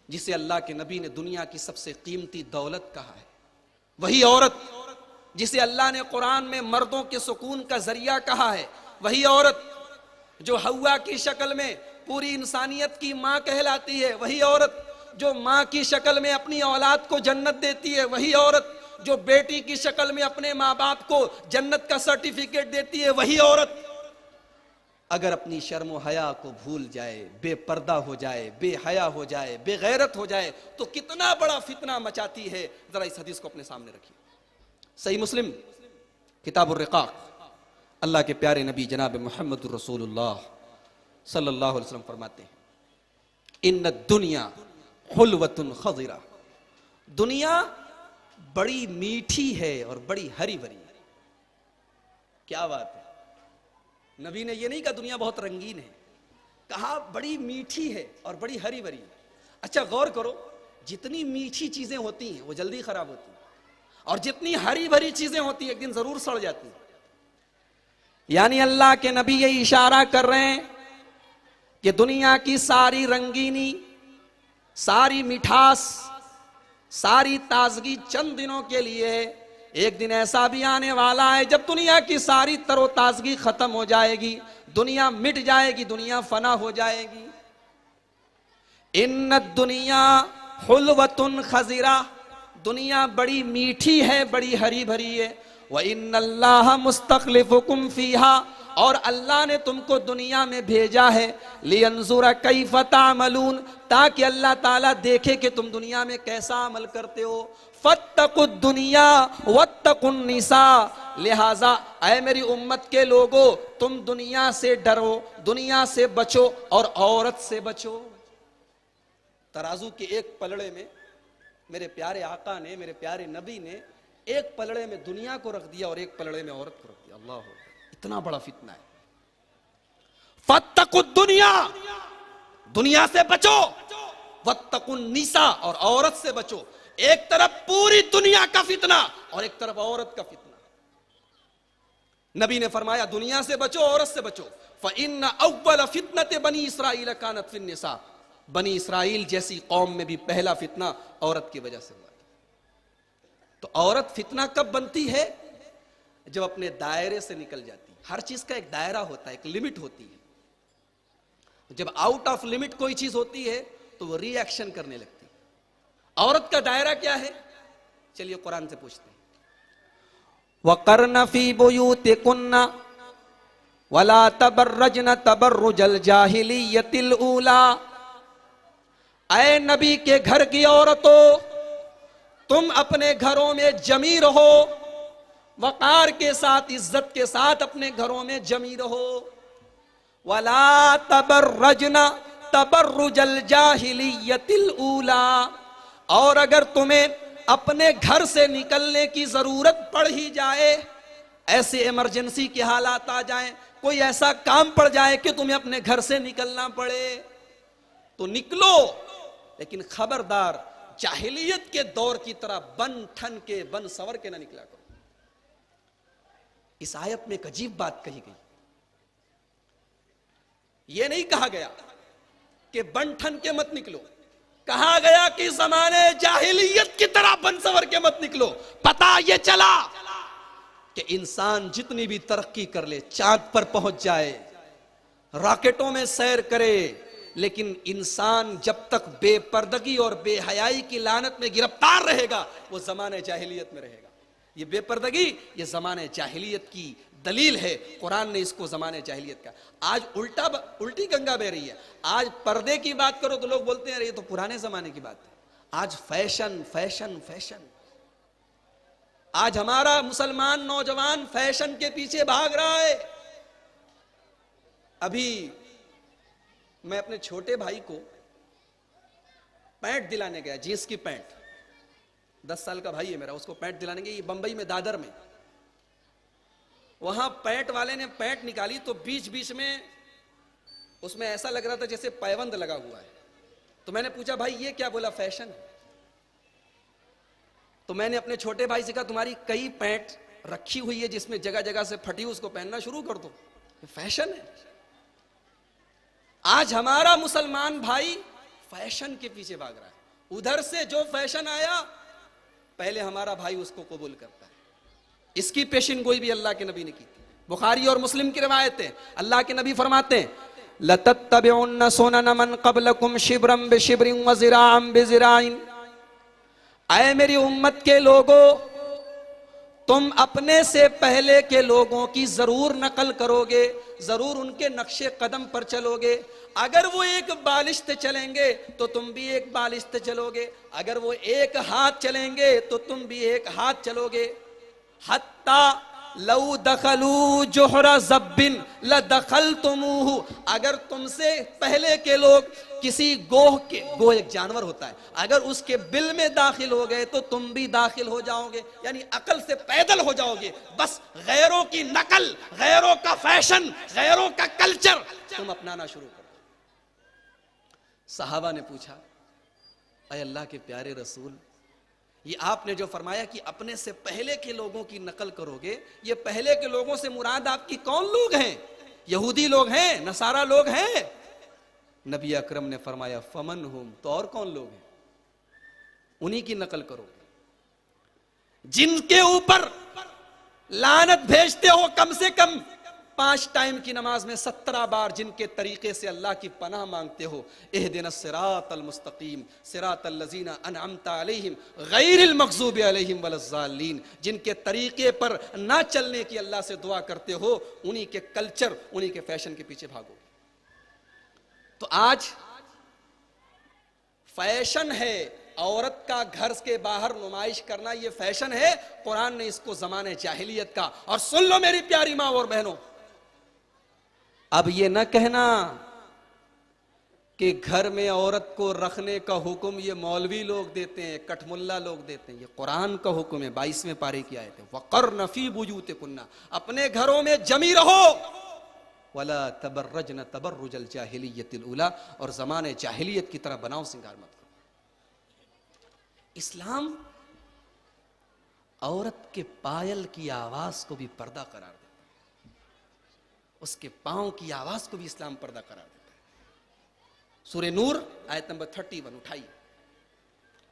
جسے اللہ کے نبی نے دنیا کی سب سے قیمتی دولت کہا ہے، وہی عورت جسے اللہ نے قرآن میں مردوں کے سکون کا ذریعہ کہا ہے، وہی عورت جو حوا کی شکل میں پوری انسانیت کی ماں کہلاتی ہے، وہی عورت جو ماں کی شکل میں اپنی اولاد کو جنت دیتی ہے، وہی عورت جو بیٹی کی شکل میں اپنے ماں باپ کو جنت کا سرٹیفکیٹ دیتی ہے، وہی عورت اگر اپنی شرم و حیا کو بھول جائے، بے پردہ ہو جائے، بے حیا ہو جائے، بے غیرت ہو جائے، تو کتنا بڑا فتنہ مچاتی ہے. ذرا اس حدیث کو اپنے سامنے رکھیے. صحیح مسلم کتاب الرقاق، اللہ کے پیارے نبی جناب محمد الرسول اللہ صلی اللہ علیہ وسلم فرماتے ہیں ان الدنیا حلوۃ خضرہ، دنیا بڑی میٹھی ہے اور بڑی ہری بھری ہے. کیا بات ہے! نبی نے یہ نہیں کہا دنیا بہت رنگین ہے، کہا بڑی میٹھی ہے اور بڑی ہری بھری ہے. اچھا غور کرو، جتنی میٹھی چیزیں ہوتی ہیں وہ جلدی خراب ہوتی ہیں، اور جتنی ہری بھری چیزیں ہوتی ہیں ایک دن ضرور سڑ جاتی ہیں. یعنی اللہ کے نبی یہ اشارہ کر رہے ہیں کہ دنیا کی ساری رنگینی، ساری مٹھاس، ساری تازگی چند دنوں کے لیے ہے. ایک دن ایسا بھی آنے والا ہے جب دنیا کی ساری تر و تازگی ختم ہو جائے گی، دنیا مٹ جائے گی، دنیا فنا ہو جائے گی. ان الدنیا حلوۃ خضرہ، دنیا بڑی میٹھی ہے، بڑی ہری بھری ہے. وَإِنَّ اللَّهَ مُسْتَخْلِفُكُمْ فِيهَا، اور اللہ نے تم کو دنیا میں بھیجا ہے لِيَنْظُرَ كَيْفَ تَعْمَلُونَ، تاکہ اللہ تعالیٰ دیکھے کہ تم دنیا میں کیسا عمل کرتے ہو. فَاتَّقُوا الدُّنْيَا وَاتَّقُوا النِّسَاءَ، لہٰذا اے میری امت کے لوگو تم دنیا سے ڈرو، دنیا سے بچو اور عورت سے بچو. ترازو کے ایک پلڑے میں میرے پیارے آقا نے، میرے پیارے نبی نے ایک پلڑے میں دنیا کو رکھ دیا اور ایک پلڑے میں عورت کو رکھ دیا. اللہ اکبر! اتنا بڑا فتنہ ہے. فَاتَّقُوا الدُّنْيَا، دنیا سے بچو، وَاتَّقُوا النِّسَاء، اور عورت سے بچو. ایک طرف پوری دنیا کا فتنہ اور ایک طرف عورت کا فتنہ. نبی نے فرمایا دنیا سے بچو، عورت سے بچو. فَإِنَّ أَوَّلَ فِتْنَةِ بَنِي إِسْرَائِيلَ كَانَتْ فِي النِّسَاءِ، بنی اسرائیل جیسی قوم میں بھی پہلا فتنہ عورت کی وجہ سے ہوا. تو عورت فتنہ کب بنتی ہے؟ جب اپنے دائرے سے نکل جاتی ہے. ہر چیز کا ایک دائرہ ہوتا ہے، ایک لمٹ ہوتی ہے. جب آؤٹ آف لمٹ کوئی چیز ہوتی ہے تو وہ ری ایکشن کرنے لگتی ہے. عورت کا دائرہ کیا ہے؟ چلیے قرآن سے پوچھتے ہیں. وَقَرْنَ فِي بُيُوتِكُنَّ وَلَا تَبَرَّجْنَ تَبَرُّجَ الْجَاهِلِيَّةِ الْأُولَى، اے نبی کے گھر کی عورتوں، تم اپنے گھروں میں جمی رہو، وقار کے ساتھ، عزت کے ساتھ اپنے گھروں میں جمی رہو. وَلَا تَبَرَّجْنَ تَبَرُّجَ الْجَاهِلِيَّةِ الْأُولَى، اور اگر تمہیں اپنے گھر سے نکلنے کی ضرورت پڑ ہی جائے، ایسے ایمرجنسی کے حالات آ جائیں، کوئی ایسا کام پڑ جائے کہ تمہیں اپنے گھر سے نکلنا پڑے، تو نکلو، لیکن خبردار جاہلیت کے دور کی طرح بن ٹھن کے، بن سور کے نہ نکلا کرو. اس آیت میں ایک عجیب بات کہی گئی. یہ نہیں کہا گیا کہ بن ٹھن کے مت نکلو، کہا گیا کہ زمانے جاہلیت کی طرح بن سور کے مت نکلو. پتہ یہ چلا کہ انسان جتنی بھی ترقی کر لے، چاند پر پہنچ جائے، راکٹوں میں سیر کرے، لیکن انسان جب تک بے پردگی اور بے حیائی کی لعنت میں گرفتار رہے گا وہ زمانے جاہلیت میں رہے گا. یہ بے پردگی یہ زمانے جاہلیت کی دلیل ہے. قرآن نے اس کو زمانے جاہلیت کا. آج الٹی گنگا بہ رہی ہے. آج پردے کی بات کرو تو لوگ بولتے ہیں یہ تو پرانے زمانے کی بات ہے. آج فیشن فیشن فیشن. آج ہمارا مسلمان نوجوان فیشن کے پیچھے بھاگ رہا ہے. ابھی میں اپنے چھوٹے بھائی کو پینٹ دلانے گیا، جینس کی پینٹ. 10 سال کا بھائی ہے میرا، اس کو پینٹ دلانے گیا. یہ بمبئی میں دادر میں. وہاں پینٹ والے نے پینٹ نکالی تو بیچ بیچ میں اس میں ایسا لگ رہا تھا جیسے پیوند لگا ہوا ہے. تو میں نے پوچھا بھائی یہ کیا؟ بولا فیشن ہے. تو میں نے اپنے چھوٹے بھائی سے کہا تمہاری کئی پینٹ رکھی ہوئی ہے جس میں جگہ جگہ سے پھٹی، اس کو پہننا شروع کر دو، یہ فیشن ہے. آج ہمارا مسلمان بھائی فیشن کے پیچھے بھاگ رہا ہے. ادھر سے جو فیشن آیا پہلے ہمارا بھائی اس کو قبول کرتا ہے. اس کی پیشن گوئی بھی اللہ کے نبی نے کی تھی. بخاری اور مسلم کی روایت ہے، اللہ کے نبی فرماتے ہیں لَتَتَّبِعُنَّ سُنَنَ مَنْ قَبْلَكُمْ شِبْرًا بِشِبْرٍ وَذِرَاعًا بِذِرَاعٍ. اے میری امت کے لوگوں، تم اپنے سے پہلے کے لوگوں کی ضرور نقل کرو گے، ضرور ان کے نقش قدم پر چلو گے. اگر وہ ایک بالشت چلیں گے تو تم بھی ایک بالشت چلو گے، اگر وہ ایک ہاتھ چلیں گے تو تم بھی ایک ہاتھ چلو گے. حتی لو دخلوا جحر ذب لدخلتموہ. اگر تم سے پہلے کے لوگ کسی گوہ ایک جانور ہوتا ہے، اگر اس کے بل میں داخل ہو گئے تو تم بھی داخل ہو جاؤ گے. یعنی عقل سے پیدل ہو جاؤ گے. بس غیروں کی نقل، غیروں کا فیشن، غیروں کا کلچر تم اپنانا شروع کرو. صحابہ نے پوچھا اے اللہ کے پیارے رسول، یہ آپ نے جو فرمایا کہ اپنے سے پہلے کے لوگوں کی نقل کرو گے، یہ پہلے کے لوگوں سے مراد آپ کی کون لوگ ہیں؟ یہودی لوگ ہیں؟ نصارہ لوگ ہیں؟ نبی اکرم نے فرمایا فمن ہم، تو اور کون لوگ ہیں؟ انہی کی نقل کرو. جن کے اوپر لعنت بھیجتے ہو کم سے کم 5 ٹائم کی نماز میں 17 بار، جن کے طریقے سے اللہ کی پناہ مانگتے ہو. اہدنا الصراط المستقیم صراط الذین انعمت علیہم غیر المغضوب علیہم ولا الضالین. جن کے طریقے پر نہ چلنے کی اللہ سے دعا کرتے ہو، انہی کے کلچر، انہی کے فیشن کے پیچھے بھاگو. تو آج فیشن ہے عورت کا گھر کے باہر نمائش کرنا، یہ فیشن ہے. قرآن نے اس کو زمانے جاہلیت کا. اور سن لو میری پیاری ماں اور بہنوں، اب یہ نہ کہنا کہ گھر میں عورت کو رکھنے کا حکم یہ مولوی لوگ دیتے ہیں، کٹ ملا لوگ دیتے ہیں. یہ قرآن کا حکم ہے. 22ویں پارے کی آیت ہے وَقَرْنَ فِي بُيُوتِكُنَّ. اپنے گھروں میں جمی رہو. وَلَا تَبَرَّجْنَ تَبَرُّجَ الْجَاهِلِيَّةِ الْأُولَىٰ. اور زمانے جاہلیت کی طرح بناؤ سنگار مت کرو. اسلام عورت کے پائل کی آواز کو بھی پردہ قرار دیتا ہے. اس کے پاؤں کی آواز کو بھی اسلام پردہ قرار دیتا ہے. سورہ نور آیت نمبر 31 اٹھائیے،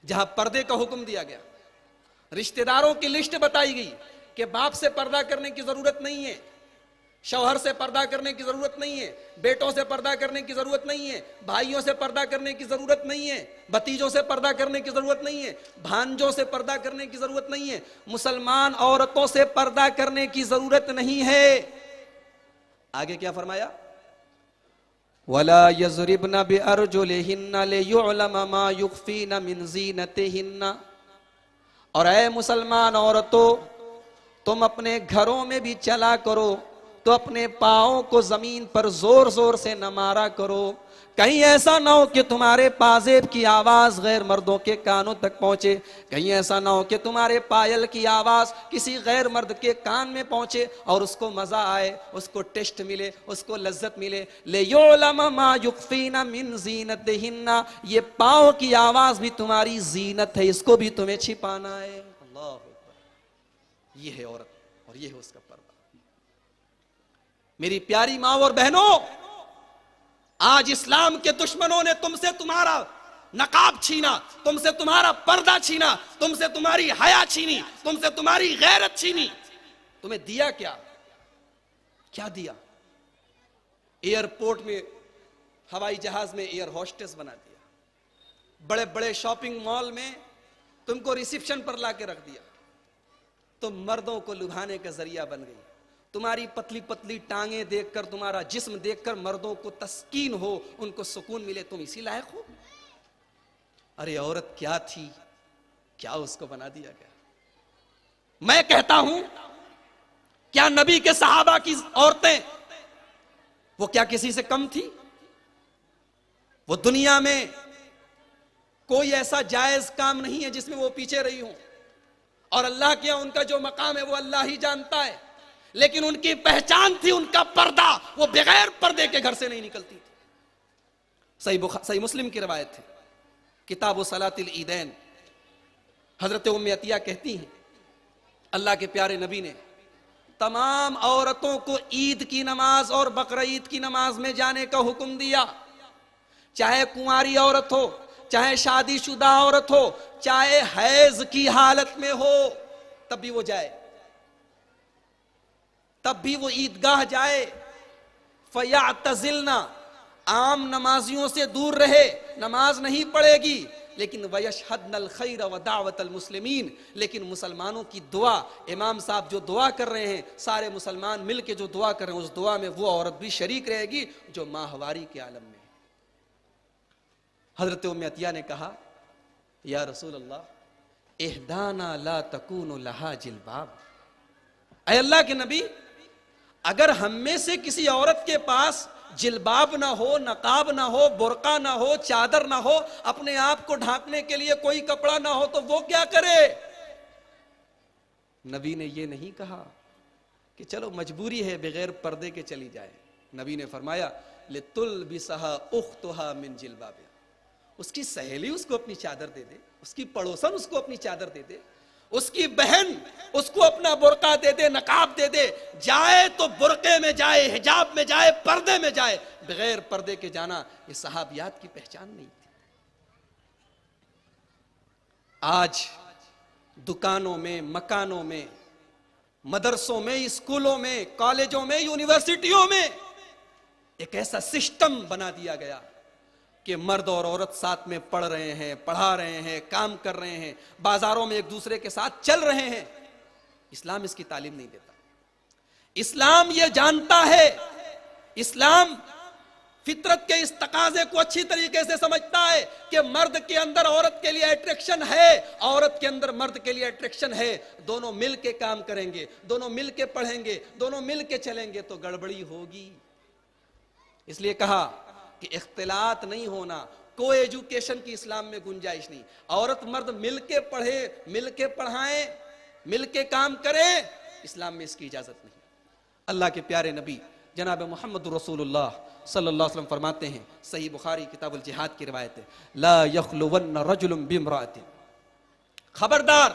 جہاں پردے کا حکم دیا گیا. رشتہ داروں کی لسٹ بتائی گئی کہ باپ سے پردہ کرنے کی ضرورت نہیں ہے، شوہر سے پردہ کرنے کی ضرورت نہیں ہے، بیٹوں سے پردہ کرنے کی ضرورت نہیں ہے، بھائیوں سے پردہ کرنے کی ضرورت نہیں ہے، بھتیجوں سے پردہ کرنے کی ضرورت نہیں ہے، بھانجوں سے پردہ کرنے کی ضرورت نہیں ہے، مسلمان عورتوں سے پردہ کرنے کی ضرورت نہیں ہے. آگے کیا فرمایا؟ وَلَا يَضْرِبْنَ بِأَرْجُلِهِنَّ لِيُعْلَمَ مَا يُخْفِينَ مِنْ زِينَتِهِنَّ. اور اے مسلمان عورتوں، تم اپنے گھروں میں بھی چلا کرو تو اپنے پاؤں کو زمین پر زور زور سے نہ مارا کرو، کہیں ایسا نہ ہو کہ تمہارے پازیب کی آواز غیر مردوں کے کانوں تک پہنچے، کہیں ایسا نہ ہو کہ تمہارے پائل کی آواز کسی غیر مرد کے کان میں پہنچے اور اس کو مزہ آئے، اس کو ٹیسٹ ملے، اس کو لذت ملے. لِيُعْلَمَ مَا يُخْفِينَ مِنْ زِينَتِهِنَّ. یہ پاؤں کی آواز بھی تمہاری زینت ہے، اس کو بھی تمہیں چھپانا ہے. اللہ اکبر. یہ ہے عورت اور یہ ہے اس کا پردہ. میری پیاری ماں اور بہنوں، آج اسلام کے دشمنوں نے تم سے تمہارا نقاب چھینا، تم سے تمہارا پردہ چھینا، تم سے تمہاری حیا چھینی، تم سے تمہاری غیرت چھینی. تمہیں دیا کیا؟ کیا دیا؟ ایئرپورٹ میں، ہوائی جہاز میں ایئر ہوسٹس بنا دیا. بڑے بڑے شاپنگ مال میں تم کو ریسیپشن پر لا کے رکھ دیا. تم مردوں کو لبھانے کا ذریعہ بن گئی. تمہاری پتلی پتلی ٹانگیں دیکھ کر، تمہارا جسم دیکھ کر مردوں کو تسکین ہو، ان کو سکون ملے، تم اسی لائق ہو. ارے عورت کیا تھی، کیا اس کو بنا دیا گیا. میں کہتا ہوں، کیا نبی کے صحابہ کی عورتیں وہ کیا کسی سے کم تھی؟ وہ دنیا میں کوئی ایسا جائز کام نہیں ہے جس میں وہ پیچھے رہی ہوں، اور اللہ کے ان کا جو مقام ہے وہ اللہ ہی جانتا ہے. لیکن ان کی پہچان تھی ان کا پردہ. وہ بغیر پردے کے گھر سے نہیں نکلتی تھی. صحیح مسلم کی روایت ہے، کتاب و صلاۃ العیدین، حضرت ام عطیہ کہتی ہیں اللہ کے پیارے نبی نے تمام عورتوں کو عید کی نماز اور بقرعید کی نماز میں جانے کا حکم دیا، چاہے کنواری عورت ہو، چاہے شادی شدہ عورت ہو، چاہے حیض کی حالت میں ہو، تب بھی وہ جائے، تب بھی وہ عیدگاہ جائے۔ فَيَعْتَزِلْنَا، عام نمازیوں سے دور رہے، نماز نہیں پڑھے گی، لیکن وَيَشْهَدْنَ الْخَيْرَ وَدَعْوَةَ الْمُسْلِمِينَ، لیکن مسلمانوں کی دعا، امام صاحب جو دعا کر رہے ہیں، سارے مسلمان مل کے جو دعا کر رہے ہیں، اس دعا میں وہ عورت بھی شریک رہے گی جو ماہواری کے عالم میں ہے۔ حضرت ام عطیہ نے کہا یا رسول اللہ اہدانا لا تکون لہا جلباب، اے اللہ کے نبی اگر ہم میں سے کسی عورت کے پاس جلباب نہ ہو، نقاب نہ ہو، برقع نہ ہو، چادر نہ ہو، اپنے آپ کو ڈھانکنے کے لیے کوئی کپڑا نہ ہو تو وہ کیا کرے؟ نبی نے یہ نہیں کہا کہ چلو مجبوری ہے بغیر پردے کے چلی جائے، نبی نے فرمایا لِتُلْبِسَهَا أُخْتُهَا مِنْ جِلْبَابِهَا، اس کی سہیلی اس کو اپنی چادر دے دے، اس کی پڑوسن اس کو اپنی چادر دے دے، اس کی بہن اس کو اپنا برقع دے دے، نقاب دے دے، جائے تو برقعے میں جائے، حجاب میں جائے، پردے میں جائے، بغیر پردے کے جانا یہ صحابیات کی پہچان نہیں تھی۔ آج دکانوں میں، مکانوں میں، مدرسوں میں، اسکولوں میں، کالجوں میں، یونیورسٹیوں میں ایک ایسا سسٹم بنا دیا گیا کہ مرد اور عورت ساتھ میں پڑھ رہے ہیں، پڑھا رہے ہیں، کام کر رہے ہیں، بازاروں میں ایک دوسرے کے ساتھ چل رہے ہیں۔ اسلام اس کی تعلیم نہیں دیتا، اسلام یہ جانتا ہے، اسلام فطرت کے اس تقاضے کو اچھی طریقے سے سمجھتا ہے کہ مرد کے اندر عورت کے لیے اٹریکشن ہے، عورت کے اندر مرد کے لیے اٹریکشن ہے، دونوں مل کے کام کریں گے، دونوں مل کے پڑھیں گے، دونوں مل کے چلیں گے تو گڑبڑی ہوگی۔ اس لیے کہا کہ اختلاط نہیں ہونا، کوئی ایجوکیشن کی اسلام میں گنجائش نہیں، عورت مرد مل کے پڑھے، مل کے پڑھائیں، مل کے کام کریں، اسلام میں اس کی اجازت نہیں۔ اللہ کے پیارے نبی جناب محمد رسول اللہ صلی اللہ علیہ وسلم فرماتے ہیں، صحیح بخاری کتاب الجہاد کی روایت ہے، لا یخلون رجل بامرأۃ، خبردار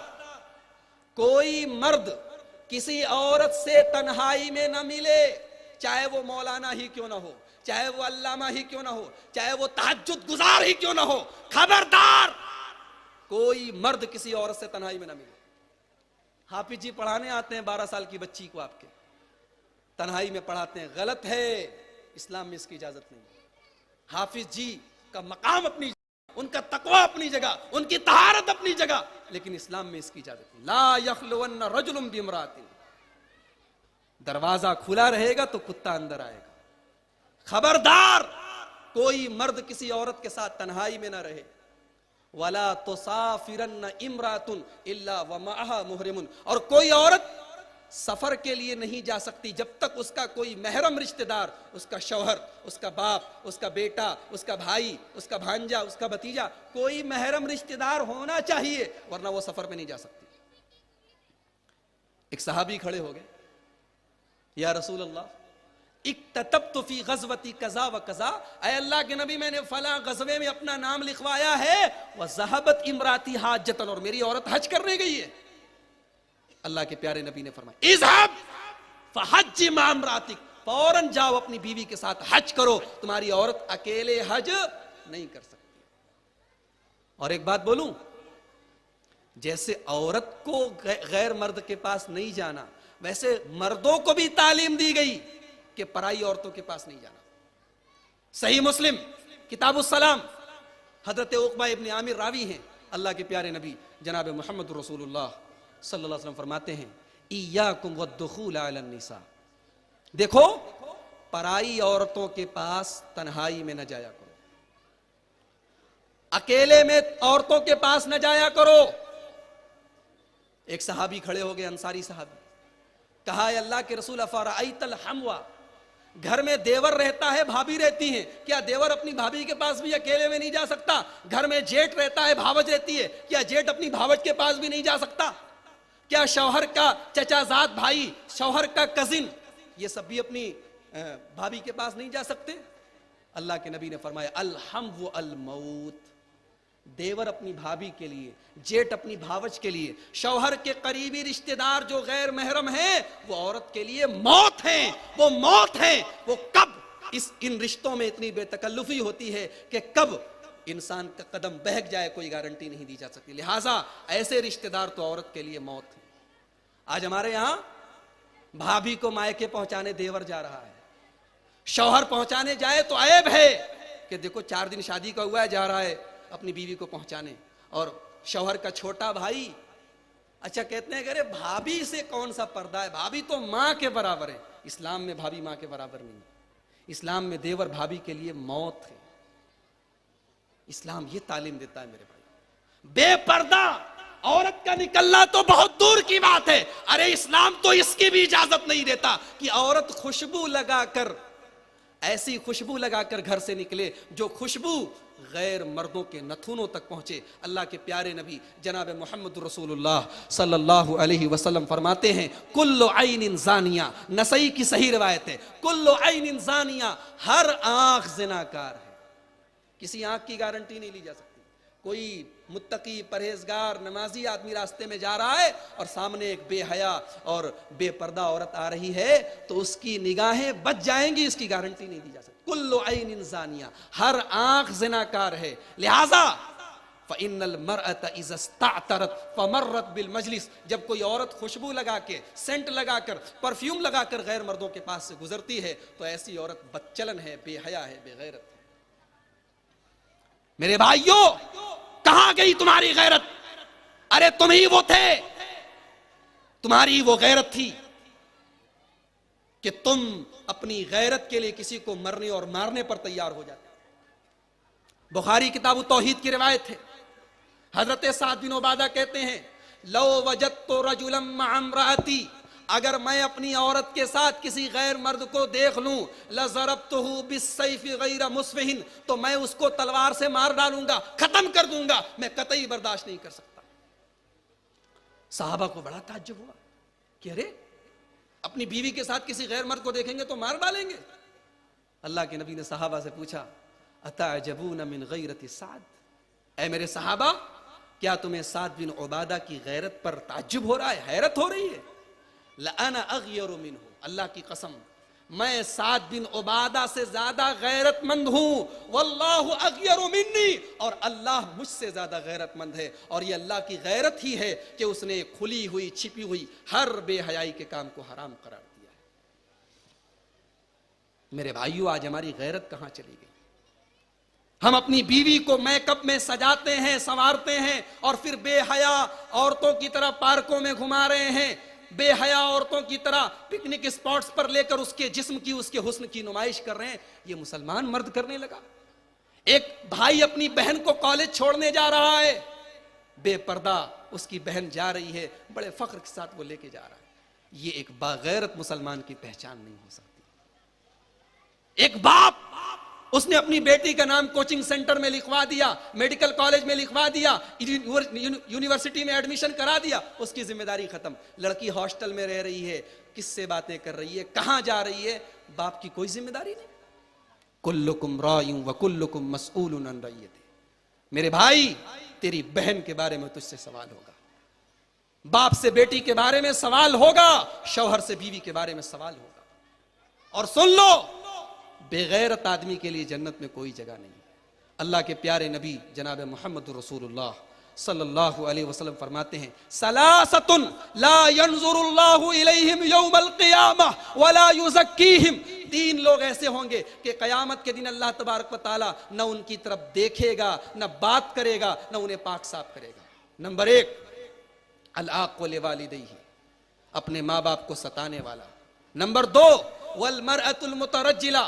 کوئی مرد کسی عورت سے تنہائی میں نہ ملے، چاہے وہ مولانا ہی کیوں نہ ہو، چاہے وہ علامہ ہی کیوں نہ ہو، چاہے وہ تہجد گزار ہی کیوں نہ ہو، خبردار کوئی مرد کسی عورت سے تنہائی میں نہ ملے۔ حافظ جی پڑھانے آتے ہیں 12 سال کی بچی کو آپ کے، تنہائی میں پڑھاتے ہیں، غلط ہے، اسلام میں اس کی اجازت نہیں۔ حافظ جی کا مقام اپنی جگہ، ان کا تقوی اپنی جگہ، ان کی طہارت اپنی جگہ، لیکن اسلام میں اس کی اجازت نہیں۔ لا یخلون رجل بامرأۃ، دروازہ کھلا رہے گا تو کتا اندر آئے گا، خبردار کوئی مرد کسی عورت کے ساتھ تنہائی میں نہ رہے۔ وَلَا تُسَافِرَنَّ امْرَأَةٌ إِلَّا وَمَعَهَا مُحْرِمٌ، اور کوئی عورت سفر کے لیے نہیں جا سکتی جب تک اس کا کوئی محرم رشتہ دار، اس کا شوہر، اس کا باپ، اس کا بیٹا، اس کا بھائی، اس کا بھانجا، اس کا بھتیجا، کوئی محرم رشتہ دار ہونا چاہیے، ورنہ وہ سفر میں نہیں جا سکتی۔ ایک صحابی کھڑے ہو گئے، یا رسول اللہ اکتتبت فی غزوتی کذا و کذا، اے اللہ کے نبی میں نے فلاں غزوے میں اپنا نام لکھوایا ہے، وذہبت امراتی حاجتن، اور میری عورت حج کرنے گئی ہے۔ اللہ کے پیارے نبی نے فرمایا اذهب فحج مع امراتک، فوراً جاؤ اپنی بیوی کے ساتھ حج کرو، تمہاری عورت اکیلے حج نہیں کر سکتی۔ اور ایک بات بولوں، جیسے عورت کو غیر مرد کے پاس نہیں جانا، ویسے مردوں کو بھی تعلیم دی گئی کہ پرائی عورتوں کے پاس نہیں جانا۔ صحیح مسلم کتاب السلام، حضرت عقبہ ابن عامر راوی ہیں، اللہ کے پیارے نبی جناب محمد رسول اللہ صلی اللہ علیہ وسلم فرماتے ہیں ایاکم والدخول علی النساء، دیکھو پرائی عورتوں کے پاس تنہائی میں نہ جایا کرو، اکیلے میں عورتوں کے پاس نہ جایا کرو۔ ایک صحابی کھڑے ہو گئے، انصاری صحابی، کہا اے اللہ کے رسول افرأیت الحموا، گھر میں دیور رہتا ہے، بھابھی رہتی ہیں، کیا دیور اپنی بھابھی کے پاس بھی اکیلے میں نہیں جا سکتا؟ گھر میں جیٹ رہتا ہے، بھاوج رہتی ہے، کیا جیٹ اپنی بھاوج کے پاس بھی نہیں جا سکتا؟ کیا شوہر کا چچا زاد بھائی، شوہر کا کزن، یہ سب بھی اپنی بھابھی کے پاس نہیں جا سکتے؟ اللہ کے نبی نے فرمایا الحم الموت، دیور اپنی بھابھی کے لیے، جیٹ اپنی بھاوج کے لیے، شوہر کے قریبی رشتہ دار جو غیر محرم ہیں وہ عورت کے لیے موت ہیں، وہ موت ہیں۔ وہ کب ان رشتوں میں اتنی بے تکلفی ہوتی ہے کہ کب انسان کا قدم بہک جائے کوئی گارنٹی نہیں دی جا سکتی، لہٰذا ایسے رشتہ دار تو عورت کے لیے موت ہیں۔ آج ہمارے یہاں بھابھی کو مائکے پہنچانے دیور جا رہا ہے، شوہر پہنچانے جائے تو عیب ہے کہ دیکھو 4 دن شادی کا ہوا ہے، جا رہا ہے اپنی بیوی کو پہنچانے، اور شوہر کا چھوٹا بھائی اچھا کہتے ہیں کہ ارے بھابھی سے کون سا پردہ ہے، بھابھی تو ماں کے برابر ہے۔ اسلام میں بھابھی ماں کے برابر نہیں، اسلام میں دیور بھابھی کے لیے موت ہے۔ اسلام یہ تعلیم دیتا ہے میرے بھائی، بے پردہ عورت کا نکلنا تو بہت دور کی بات ہے، ارے اسلام تو اس کی بھی اجازت نہیں دیتا کہ عورت خوشبو لگا کر، ایسی خوشبو لگا کر گھر سے نکلے جو خوشبو غیر مردوں کے نتھنوں تک پہنچے۔ اللہ کے پیارے نبی جناب محمد رسول اللہ صلی اللہ علیہ وسلم فرماتے ہیں کل عین زانیہ، نسائی کی صحیح روایت ہے، کل عین زانیہ، ہر آنکھ زناکار ہے۔ کسی آنکھ کی گارنٹی نہیں لی جا سکتی۔ کوئی متقی پرہیزگار نمازی آدمی راستے میں جا رہا ہے اور سامنے ایک بے حیا اور بے پردہ عورت آ رہی ہے تو اس کی نگاہیں بچ جائیں گی، اس کی گارنٹی نہیں دی جا سکتی۔ کل عین زانیہ، ہر آنکھ زناکار ہے، لہذا فإن المرأة إذا استعطرت فمرت بالمجلس، جب کوئی عورت خوشبو لگا کے، سینٹ لگا کر، پرفیوم لگا کر غیر مردوں کے پاس سے گزرتی ہے تو ایسی عورت بدچلن ہے، بے حیا ہے، بے غیرت ہے۔ میرے بھائیوں کہاں گئی تمہاری غیرت؟ ارے تم ہی وہ تھے، تمہاری وہ غیرت تھی کہ تم اپنی غیرت کے لیے کسی کو مرنے اور مارنے پر تیار ہو جاتے۔ بخاری کتاب التوحید کی روایت ہے، حضرت سعد بن عبادہ کہتے ہیں لو وجدت رجلا مع امرأتی، اگر میں اپنی عورت کے ساتھ کسی غیر مرد کو دیکھ لوں لضربته بالسیف غیر مسفح، تو میں اس کو تلوار سے مار ڈالوں گا، ختم کر دوں گا، میں قطعی برداشت نہیں کر سکتا۔ صحابہ کو بڑا تعجب ہوا کہ ارے اپنی بیوی کے ساتھ کسی غیر مرد کو دیکھیں گے تو مار ڈالیں گے۔ اللہ کے نبی نے صحابہ سے پوچھا اتعجبون من غیرت سعد، اے میرے صحابہ کیا تمہیں سعد بن عبادہ کی غیرت پر تعجب ہو رہا ہے، حیرت ہو رہی ہے؟ لأنا اغیر منہ، اللہ کی قسم میں سعد بن عبادہ سے زیادہ غیرت مند ہوں، واللہ اغیر منی، اور اللہ مجھ سے زیادہ غیرت مند ہے، اور یہ اللہ کی غیرت ہی ہے کہ اس نے کھلی ہوئی چھپی ہوئی ہر بے حیائی کے کام کو حرام قرار دیا ہے۔ میرے بھائیو آج ہماری غیرت کہاں چلی گئی؟ ہم اپنی بیوی کو میک اپ میں سجاتے ہیں، سنوارتے ہیں، اور پھر بے حیا عورتوں کی طرح پارکوں میں گھما رہے ہیں، بے حیا عورتوں کی طرح پکنک اسپاٹس پر لے کر اس کے جسم کی، اس کے حسن کی نمائش کر رہے ہیں۔ یہ مسلمان مرد کرنے لگا۔ ایک بھائی اپنی بہن کو کالج چھوڑنے جا رہا ہے، بے پردہ اس کی بہن جا رہی ہے، بڑے فخر کے ساتھ وہ لے کے جا رہا ہے۔ یہ ایک باغیرت مسلمان کی پہچان نہیں ہو سکتی۔ ایک باپ اس نے اپنی بیٹی کا نام کوچنگ سینٹر میں لکھوا دیا، میڈیکل کالج میں لکھوا دیا، یونیورسٹی میں ایڈمیشن کرا دیا، اس کی ذمہ داری ختم۔ لڑکی ہاسٹل میں رہ رہی ہے، کس سے باتیں کر رہی ہے، کہاں جا رہی ہے، باپ کی کوئی ذمہ داری نہیں۔ کلکم راع وکلکم مسئول عن رعیتہ۔ میرے بھائی تیری بہن کے بارے میں تجھ سے سوال ہوگا، باپ سے بیٹی کے بارے میں سوال ہوگا، شوہر سے بیوی کے بارے میں سوال ہوگا۔ اور سن لو بے غیرت آدمی کے لیے جنت میں کوئی جگہ نہیں۔ اللہ کے پیارے نبی جناب محمد رسول اللہ صلی اللہ علیہ وسلم فرماتے ہیں ثلاثۃ لا ينظر اللہ الیہم یوم القیامہ ولا یزکیہم، 3 لوگ ایسے ہوں گے کہ قیامت کے دن اللہ تبارک و تعالی نہ ان کی طرف دیکھے گا، نہ بات کرے گا، نہ انہیں پاک صاف کرے گا۔ نمبر 1 العاق لوالدیہ، اپنے ماں باپ کو ستانے والا۔ نمبر 2 والمرأة المترجلہ،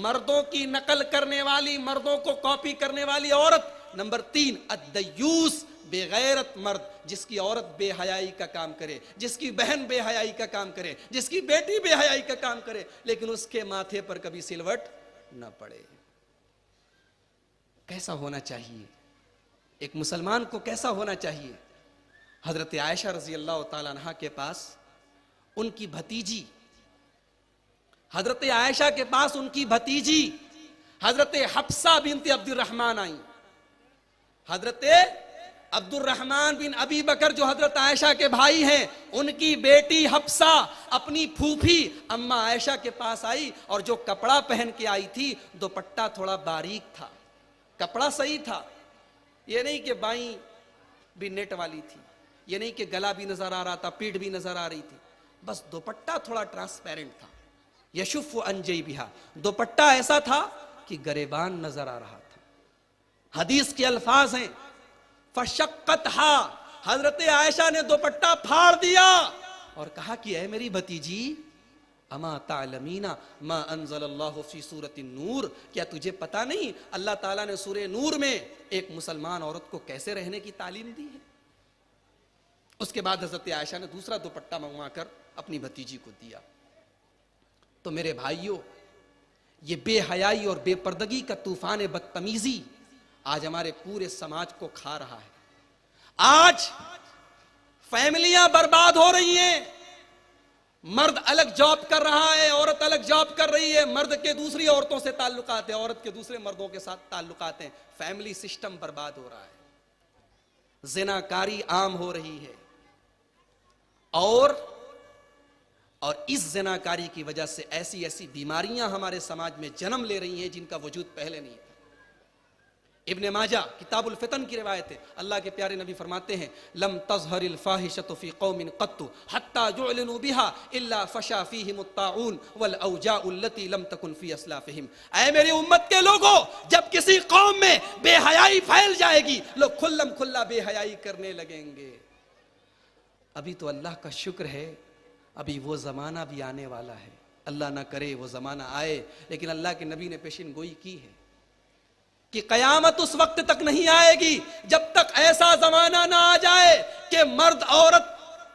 مردوں کی نقل کرنے والی، مردوں کو کاپی کرنے والی عورت۔ نمبر 3 الدیوس، بے غیرت مرد، جس کی عورت بے حیائی کا کام کرے، جس کی بہن بے حیائی کا کام کرے، جس کی بیٹی بے حیائی کا کام کرے، لیکن اس کے ماتھے پر کبھی سلوٹ نہ پڑے۔ کیسا ہونا چاہیے ایک مسلمان کو، کیسا ہونا چاہیے؟ حضرت عائشہ رضی اللہ تعالیٰ عنہ کے پاس ان کی بھتیجی، حضرت عائشہ کے پاس ان کی بھتیجی حضرت حفصہ بنت عبد الرحمن آئیں. حضرت عبد الرحمن بن ابی بکر جو حضرت عائشہ کے بھائی ہیں، ان کی بیٹی حفصہ اپنی پھوپھی اما عائشہ کے پاس آئی، اور جو کپڑا پہن کے آئی تھی دوپٹہ تھوڑا باریک تھا، کپڑا صحیح تھا، یہ نہیں کہ بائیں بھی نیٹ والی تھی، یہ نہیں کہ گلا بھی نظر آ رہا تھا، پیٹھ بھی نظر آ رہی تھی، بس دوپٹہ تھوڑا ٹرانسپیرنٹ تھا. یشف عن جیبہا، دوپٹہ ایسا تھا کہ گریبان نظر آ رہا تھا. حدیث کے الفاظ ہیں فشقتھا، حضرت عائشہ نے دوپٹہ پھاڑ دیا اور کہا کہ اے میری بھتیجی، اما تعلمین ما انزل اللہ فی سورۃ النور، کیا تجھے پتا نہیں اللہ تعالیٰ نے سورہ نور میں ایک مسلمان عورت کو کیسے رہنے کی تعلیم دی ہے؟ اس کے بعد حضرت عائشہ نے دوسرا دوپٹہ منگوا کر اپنی بھتیجی کو دیا. تو میرے بھائیوں، یہ بے حیائی اور بے پردگی کا طوفان بدتمیزی آج ہمارے پورے سماج کو کھا رہا ہے. آج فیملیاں برباد ہو رہی ہیں، مرد الگ جاب کر رہا ہے، عورت الگ جاب کر رہی ہے، مرد کے دوسری عورتوں سے تعلقات ہیں، عورت کے دوسرے مردوں کے ساتھ تعلقات ہیں، فیملی سسٹم برباد ہو رہا ہے، زناکاری عام ہو رہی ہے، اور اس زناکاری کی وجہ سے ایسی ایسی بیماریاں ہمارے سماج میں جنم لے رہی ہیں جن کا وجود پہلے نہیں تھا. ابن ماجہ کتاب الفتن کی روایت ہے، اللہ کے پیارے نبی فرماتے ہیں لم تظہر الفاحشۃ فی قوم قط حتی یعلنوا بها الا فشا فیہم الطاعون والاوجاع التي لم تکن فی اسلافہم. اے میری امت کے لوگوں، جب کسی قوم میں بے حیائی پھیل جائے گی، لوگ کھلم کھلا بے حیائی کرنے لگیں گے. ابھی تو اللہ کا شکر ہے، ابھی وہ زمانہ بھی آنے والا ہے، اللہ نہ کرے وہ زمانہ آئے، لیکن اللہ کے نبی نے پیشین گوئی کی ہے کہ قیامت اس وقت تک نہیں آئے گی جب تک ایسا زمانہ نہ آ جائے کہ مرد عورت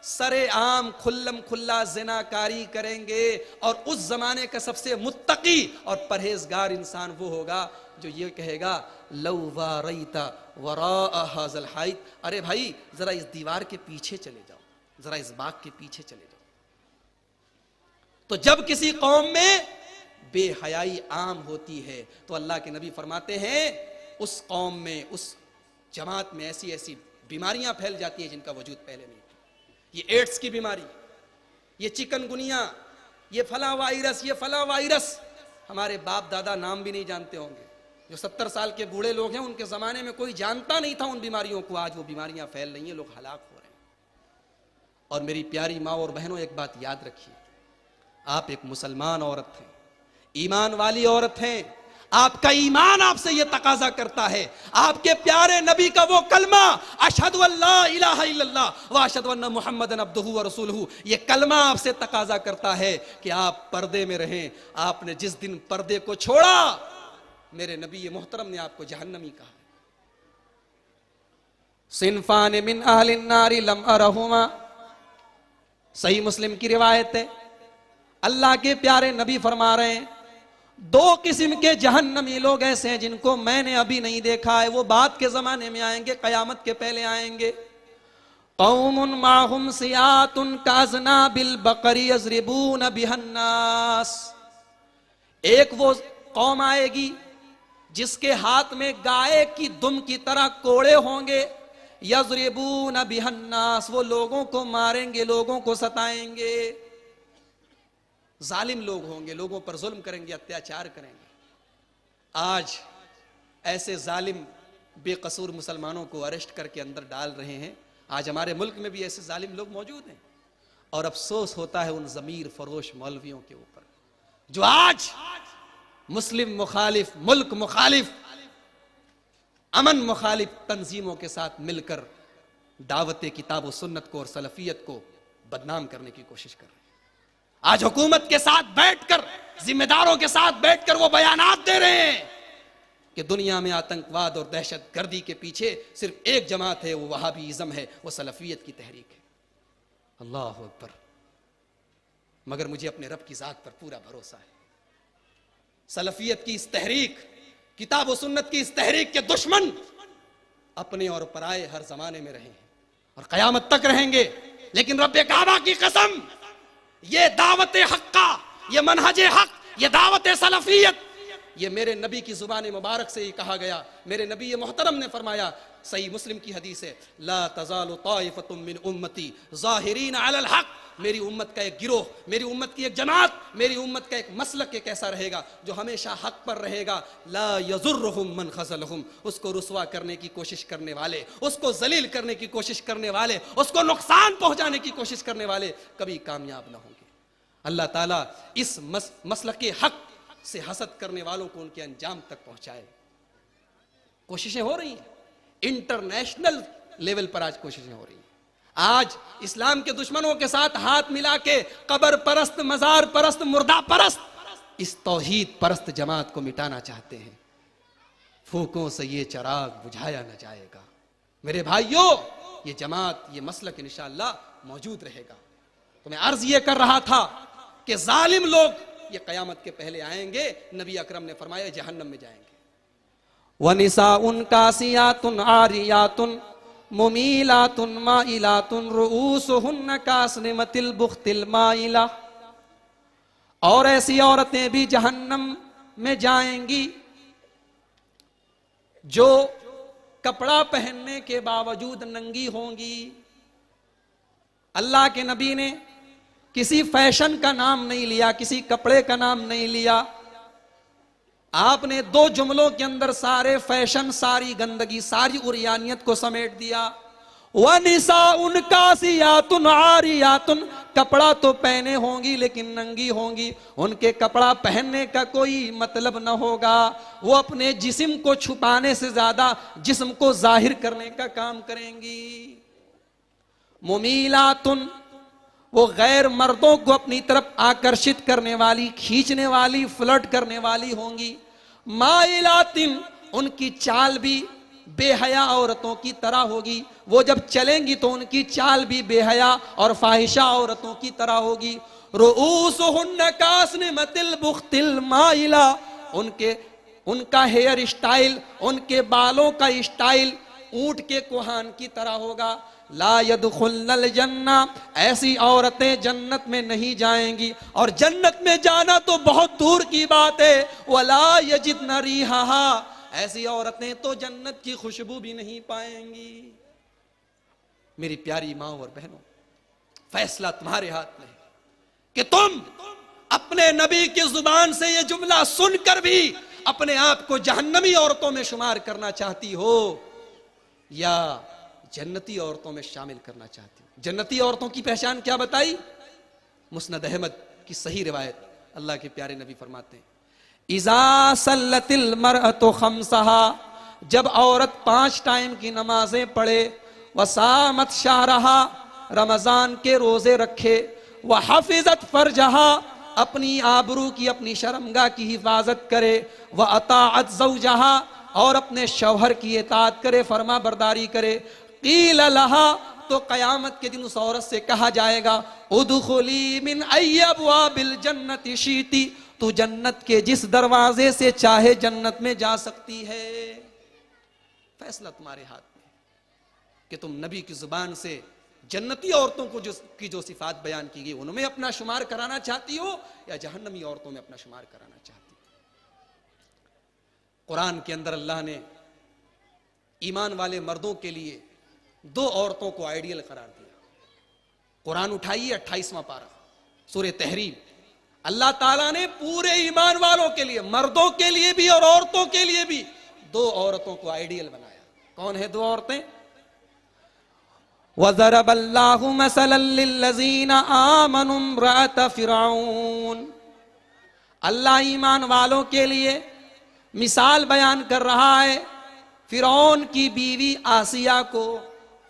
سرے عام کھلم کھلا زناکاری کریں گے. اور اس زمانے کا سب سے متقی اور پرہیزگار انسان وہ ہوگا جو یہ کہے گا لو واریت وراء ھذا الحائط، ارے بھائی ذرا اس دیوار کے پیچھے چلے جاؤ، ذرا اس باغ کے پیچھے چلے جاؤ. تو جب کسی قوم میں بے حیائی عام ہوتی ہے تو اللہ کے نبی فرماتے ہیں اس قوم میں، اس جماعت میں ایسی ایسی بیماریاں پھیل جاتی ہیں جن کا وجود پہلے نہیں تھا. یہ ایڈز کی بیماری، یہ چکن گنیا، یہ فلاں وائرس، یہ فلاں وائرس، ہمارے باپ دادا نام بھی نہیں جانتے ہوں گے. جو 70 سال کے بوڑھے لوگ ہیں ان کے زمانے میں کوئی جانتا نہیں تھا ان بیماریوں کو، آج وہ بیماریاں پھیل رہی ہیں، لوگ ہلاک ہو رہے ہیں. اور میری پیاری ماں اور بہنوں، ایک بات یاد رکھیے، آپ ایک مسلمان عورت ہیں، ایمان والی عورت ہیں، آپ کا ایمان آپ سے یہ تقاضا کرتا ہے، آپ کے پیارے نبی کا وہ کلمہ اشہد ان لا الہ الا اللہ واشہد ان محمد عبدہ ورسولہ، یہ کلمہ آپ سے تقاضا کرتا ہے کہ آپ پردے میں رہیں. آپ نے جس دن پردے کو چھوڑا، میرے نبی محترم نے آپ کو جہنمی کہا. صنفان من اہل النار لم ارہما، صحیح مسلم کی روایت ہے. اللہ کے پیارے نبی فرما رہے ہیں 2 قسم کے جہنمی لوگ ایسے ہیں جن کو میں نے ابھی نہیں دیکھا ہے، وہ بعد کے زمانے میں آئیں گے، قیامت کے پہلے آئیں گے. قوم معہم سیات کاذناب البقر یضربون بها الناس، ایک وہ قوم آئے گی جس کے ہاتھ میں گائے کی دم کی طرح کوڑے ہوں گے، یضربون بها الناس، وہ لوگوں کو ماریں گے، لوگوں کو ستائیں گے. ظالم لوگ ہوں گے، لوگوں پر ظلم کریں گے، اتیاچار کریں گے. آج ایسے ظالم بے قصور مسلمانوں کو اریسٹ کر کے اندر ڈال رہے ہیں. آج ہمارے ملک میں بھی ایسے ظالم لوگ موجود ہیں، اور افسوس ہوتا ہے ان ضمیر فروش مولویوں کے اوپر جو آج مسلم مخالف، ملک مخالف، امن مخالف تنظیموں کے ساتھ مل کر دعوت کتاب و سنت کو اور سلفیت کو بدنام کرنے کی کوشش کر رہے ہیں. آج حکومت کے ساتھ بیٹھ کر، ذمہ داروں کے ساتھ بیٹھ کر وہ بیانات دے رہے ہیں کہ دنیا میں آتنکواد اور دہشت گردی کے پیچھے صرف ایک جماعت ہے، وہ وہابیزم ہے، وہ سلفیت کی تحریک ہے. اللہ اکبر. مگر مجھے اپنے رب کی ذات پر پورا بھروسہ ہے، سلفیت کی اس تحریک، کتاب و سنت کی اس تحریک کے دشمن اپنے اور پرائے ہر زمانے میں رہے ہیں اور قیامت تک رہیں گے. لیکن رب کعبہ کی قسم، یہ دعوت حق کا، یہ منہج حق، یہ دعوت سلفیت، یہ میرے نبی کی زبان مبارک سے ہی کہا گیا. میرے نبی محترم نے فرمایا, صحیح مسلم کی حدیث ہے, لا تزال طائفۃ من امتی ظاہرین علی الحق. میری امت کا ایک گروہ, میری امت کی ایک جماعت, میری امت کا ایک مسلک ایک ایسا رہے گا جو ہمیشہ حق پر رہے گا. لا یضرہم من خذلہم. اس کو رسوا کرنے کی کوشش کرنے والے, اس کو ذلیل کرنے کی کوشش کرنے والے, اس کو نقصان پہنچانے کی کوشش کرنے والے کبھی کامیاب نہ ہوں گے. اللہ تعالیٰ اس مسلک حق سے حسد کرنے والوں کو ان کے انجام تک پہنچائے. کوششیں ہو رہی ہیں انٹرنیشنل لیول پر, آج کوششیں ہو رہی ہیں. آج اسلام کے دشمنوں کے ساتھ ہاتھ ملا کے قبر پرست, مزار پرست, مردہ پرست, اس توحید پرست جماعت کو مٹانا چاہتے ہیں. پھونکوں سے یہ چراغ بجھایا نہ جائے گا. میرے بھائیوں, یہ جماعت, یہ مسلک انشاءاللہ موجود رہے گا. تو میں عرض یہ کر رہا تھا کہ ظالم لوگ یہ قیامت کے پہلے آئیں گے. نبی اکرم نے فرمایا جہنم میں جائیں گے. وَنِسَاءٌ كَاسِيَاتٌ عَارِيَاتٌ مُمِيلَاتٌ مَائِلَاتٌ رُؤُوسُهُنَّ كَأَسْنِمَةِ الْبُخْتِ الْمَائِلَةِ. اور ایسی عورتیں بھی جہنم میں جائیں گی جو کپڑا پہننے کے باوجود ننگی ہوں گی. اللہ کے نبی نے کسی فیشن کا نام نہیں لیا, کسی کپڑے کا نام نہیں لیا. آپ نے 2 جملوں کے اندر سارے فیشن, ساری گندگی, ساری عریانیت کو سمیٹ دیا. وَنِسَاءٌ كَاسِيَاتٌ عَارِيَاتٌ. کپڑا تو پہنے ہوں گی لیکن ننگی ہوں گی. ان کے کپڑا پہننے کا کوئی مطلب نہ ہوگا. وہ اپنے جسم کو چھپانے سے زیادہ جسم کو ظاہر کرنے کا کام کریں گی. مُمِيلَاتٌ, وہ غیر مردوں کو اپنی طرف آکرشت کرنے والی, کھینچنے والی, فلرٹ کرنے والی ہوں گی. مائلاتن, ان کی چال بھی بے حیا عورتوں کی طرح ہوگی. وہ جب چلیں گی تو ان کی چال بھی بے حیا اور فاحشہ عورتوں کی طرح ہوگی. رؤوسہن کاسنمۃ البخت المائلہ. ان کا ہیئر اسٹائل, ان کے بالوں کا اسٹائل اونٹ کے کوہان کی طرح ہوگا. لا يدخلن الجنہ, ایسی عورتیں جنت میں نہیں جائیں گی. اور جنت میں جانا تو بہت دور کی بات ہے. ولا یجدن ریحہا, ایسی عورتیں تو جنت کی خوشبو بھی نہیں پائیں گی. میری پیاری ماں اور بہنوں, فیصلہ تمہارے ہاتھ میں ہے کہ تم اپنے نبی کی زبان سے یہ جملہ سن کر بھی اپنے آپ کو جہنمی عورتوں میں شمار کرنا چاہتی ہو یا جنتی عورتوں میں شامل کرنا چاہتی ہو. جنتی عورتوں کی پہچان کیا بتائی؟ مسند احمد کی صحیح روایت, اللہ کے پیارے نبی فرماتے ہیں اذا صلت المرأۃ خمسہا, جب عورت 5 ٹائم کی نمازیں پڑھے, وصامت شہرہا, رمضان کے روزے رکھے, وحفظت فرجہا, اپنی آبرو کی, اپنی شرمگاہ کی حفاظت کرے, واطاعت زوجہا, اور اپنے شوہر کی اطاعت کرے, فرما برداری کرے. قیل لہا, تو قیامت کے دن اس عورت سے کہا جائے گا ادخلی من ای ابواب الجنت شیتی, تو جنت کے جس دروازے سے چاہے جنت میں جا سکتی ہے. فیصلہ تمہارے ہاتھ میں کہ تم نبی کی زبان سے جنتی عورتوں کو جو صفات بیان کی گئی ان میں اپنا شمار کرانا چاہتی ہو یا جہنمی عورتوں میں اپنا شمار کرانا چاہتی ہو. قرآن کے اندر اللہ نے ایمان والے مردوں کے لیے 2 عورتوں کو آئیڈیل قرار دیا. قرآن اٹھائیے 28واں پارہ سورہ تحریم. اللہ تعالیٰ نے پورے ایمان والوں کے لیے, مردوں کے لیے بھی اور عورتوں کے لیے بھی 2 عورتوں کو آئیڈیل بنایا. کون ہے 2 عورتیں؟ وَضَرَبَ اللَّهُ مَثَلًا لِلَّذِينَ آمَنُوا امْرَأَتَ فِرْعَوْنَ. اللہ ایمان والوں کے لیے مثال بیان کر رہا ہے فرعون کی بیوی آسیہ کو.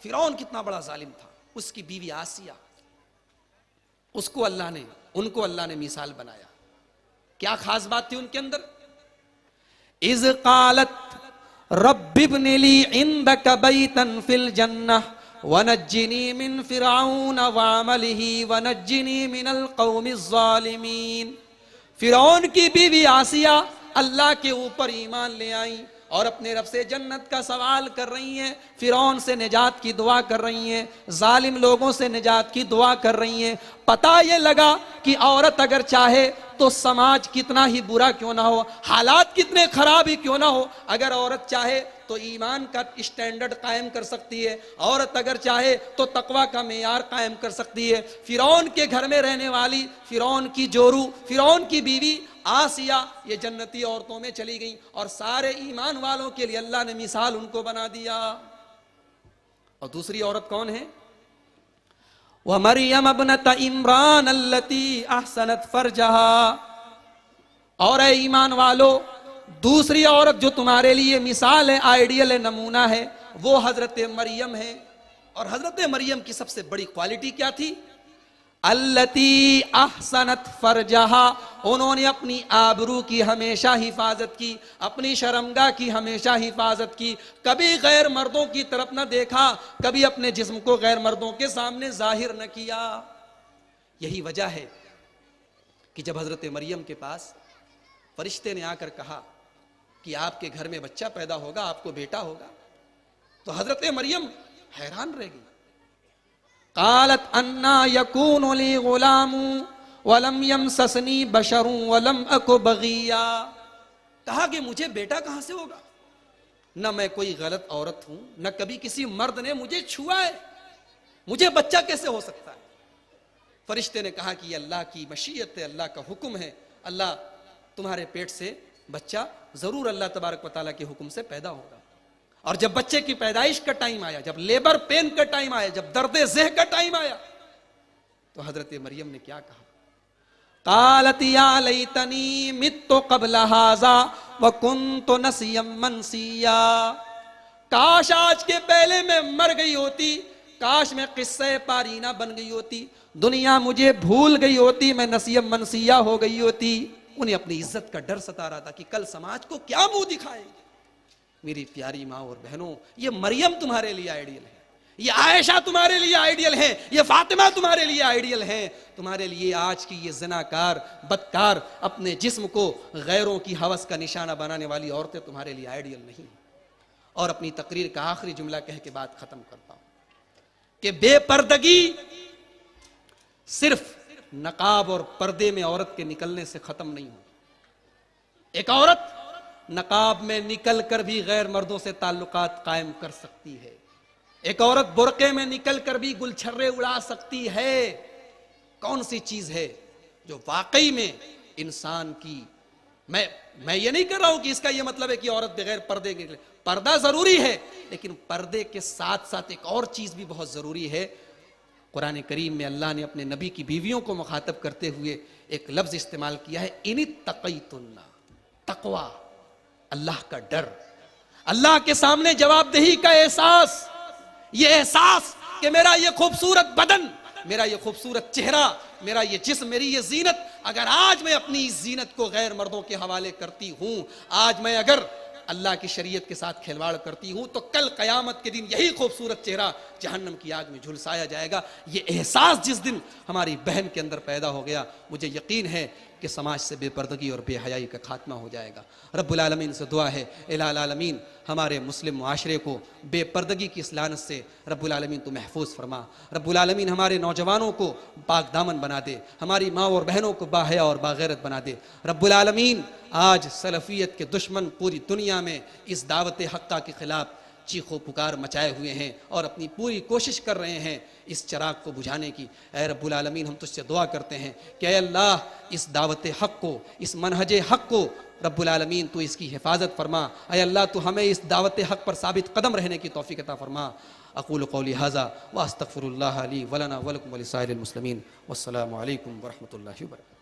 فرعون کتنا بڑا ظالم تھا, اس کی بیوی آسیہ, ان کو اللہ نے مثال بنایا. کیا خاص بات تھی ان کے اندر؟ اذ قالت رب ابن لی عندک بیتا فی الجنہ ونجنی من فرعون وعملہ ونجنی من القوم الظالمین. فرعون کی بیوی آسیہ اللہ کے اوپر ایمان لے آئیں اور اپنے رب سے جنت کا سوال کر رہی ہیں, فرعون سے نجات کی دعا کر رہی ہیں, ظالم لوگوں سے نجات کی دعا کر رہی ہیں. پتہ یہ لگا کہ عورت اگر چاہے تو سماج کتنا ہی برا کیوں نہ ہو، حالات کتنے خراب ہی کیوں نہ ہو، اگر عورت چاہے تو ایمان کا اسٹینڈرڈ قائم کر سکتی ہے، عورت اگر چاہے تو تقوی کا معیار قائم کر سکتی ہے۔ فرعون کے گھر میں رہنے والی فرعون کی جورو، فرعون کی بیوی آسیہ، یہ جنتی عورتوں میں چلی گئیں، اور سارے ایمان والوں کے لیے اللہ نے مثال ان کو بنا دیا۔ اور دوسری عورت کون ہے؟ وَمَرْيَمَ ابْنَتَ عِمْرَانَ الَّتِي أَحْسَنَتْ فَرْجَهَا، اور اے ایمان والو دوسری عورت جو تمہارے لیے مثال ہے، آئیڈیل ہے، نمونہ ہے، وہ حضرت مریم ہے۔ اور حضرت مریم کی سب سے بڑی کوالٹی کیا تھی؟ التی احسنت فرجہا، انہوں نے اپنی آبرو کی ہمیشہ حفاظت کی، اپنی شرمگاہ کی ہمیشہ حفاظت کی، کبھی غیر مردوں کی طرف نہ دیکھا، کبھی اپنے جسم کو غیر مردوں کے سامنے ظاہر نہ کیا۔ یہی وجہ ہے کہ جب حضرت مریم کے پاس فرشتے نے آ کر کہا کہ آپ کے گھر میں بچہ پیدا ہوگا، آپ کو بیٹا ہوگا، تو حضرت مریم حیران رہ گئی۔ قالت انا یکون لی غلام ولم یمسسنی بشر ولم اک بغیا، کہا کہ مجھے بیٹا کہاں سے ہوگا، نہ میں کوئی غلط عورت ہوں، نہ کبھی کسی مرد نے مجھے چھوا ہے، مجھے بچہ کیسے ہو سکتا ہے؟ فرشتے نے کہا کہ یہ اللہ کی مشیت ہے، اللہ کا حکم ہے، اللہ تمہارے پیٹ سے بچہ ضرور اللہ تبارک و تعالیٰ کے حکم سے پیدا ہوگا۔ اور جب بچے کی پیدائش کا ٹائم آیا، جب لیبر پین کا ٹائم آیا، جب درد ذہ کا ٹائم آیا، تو حضرت مریم نے کیا کہا؟ قالت یا لیتنی مت قبل ھذا وکنت نسیا منسیا، کاش آج کے پہلے میں مر گئی ہوتی، کاش میں قصہ پارینہ بن گئی ہوتی، دنیا مجھے بھول گئی ہوتی، میں نسیا منسیا ہو گئی ہوتی۔ انہیں اپنی عزت کا ڈر ستا رہا تھا کہ کل سماج کو کیا منہ دکھائیں گے۔ میری پیاری ماں اور بہنوں، یہ مریم تمہارے لیے آئیڈیل ہے، یہ عائشہ تمہارے لیے آئیڈیل ہے، یہ فاطمہ تمہارے لیے آئیڈیل ہے۔ تمہارے لیے آج کی یہ زناکار، بدکار، اپنے جسم کو غیروں کی ہوس کا نشانہ بنانے والی عورتیں تمہارے لیے آئیڈیل نہیں۔ اور اپنی تقریر کا آخری جملہ کہہ کے بات ختم کرتا ہوں کہ بے پردگی صرف نقاب اور پردے میں عورت کے نکلنے سے ختم نہیں ہوتی۔ ایک عورت نقاب میں نکل کر بھی غیر مردوں سے تعلقات قائم کر سکتی ہے، ایک عورت برقعے میں نکل کر بھی گلچھرے اڑا سکتی ہے۔ کون سی چیز ہے جو واقعی میں انسان کی، میں یہ نہیں کر رہا ہوں کہ اس کا یہ مطلب ہے کہ عورت بغیر پردے کے، پردہ ضروری ہے، لیکن پردے کے ساتھ ساتھ ایک اور چیز بھی بہت ضروری ہے۔ قرآن کریم میں اللہ نے اپنے نبی کی بیویوں کو مخاطب کرتے ہوئے ایک لفظ استعمال کیا ہے، ان اتقیتن، تقوی، اللہ کا ڈر، اللہ کے سامنے جواب دہی کا احساس، یہ احساس کہ میرا یہ خوبصورت بدن، میرا یہ خوبصورت چہرہ، میرا یہ جسم، میری یہ زینت، اگر آج میں اپنی اس زینت کو غیر مردوں کے حوالے کرتی ہوں، آج میں اگر اللہ کی شریعت کے ساتھ کھلواڑ کرتی ہوں، تو کل قیامت کے دن یہی خوبصورت چہرہ جہنم کی آگ میں جھلسایا جائے گا۔ یہ احساس جس دن ہماری بہن کے اندر پیدا ہو گیا، مجھے یقین ہے کہ سماج سے بے پردگی اور بے حیائی کا خاتمہ ہو جائے گا۔ رب العالمین سے دعا ہے، الہ العالمین ہمارے مسلم معاشرے کو بے پردگی کی اس لعنت سے رب العالمین تو محفوظ فرما۔ رب العالمین ہمارے نوجوانوں کو پاک دامن بنا دے، ہماری ماں اور بہنوں کو باحیا اور باغیرت بنا دے۔ رب العالمین آج سلفیت کے دشمن پوری دنیا میں اس دعوت حقہ کے خلاف چیخو پکار مچائے ہوئے ہیں اور اپنی پوری کوشش کر رہے ہیں اس چراغ کو بجھانے کی۔ اے رب العالمین ہم تجھ سے دعا کرتے ہیں کہ اے اللہ اس دعوت حق کو، اس منہج حق کو رب العالمین تو اس کی حفاظت فرما۔ اے اللہ تو ہمیں اس دعوت حق پر ثابت قدم رہنے کی توفیق عطا فرما۔ اقول قولی ھذا واستغفر اللہ لی ولنا ولکم ولسائر المسلمین، والسلام علیکم ورحمۃ اللہ وبرکاتہ۔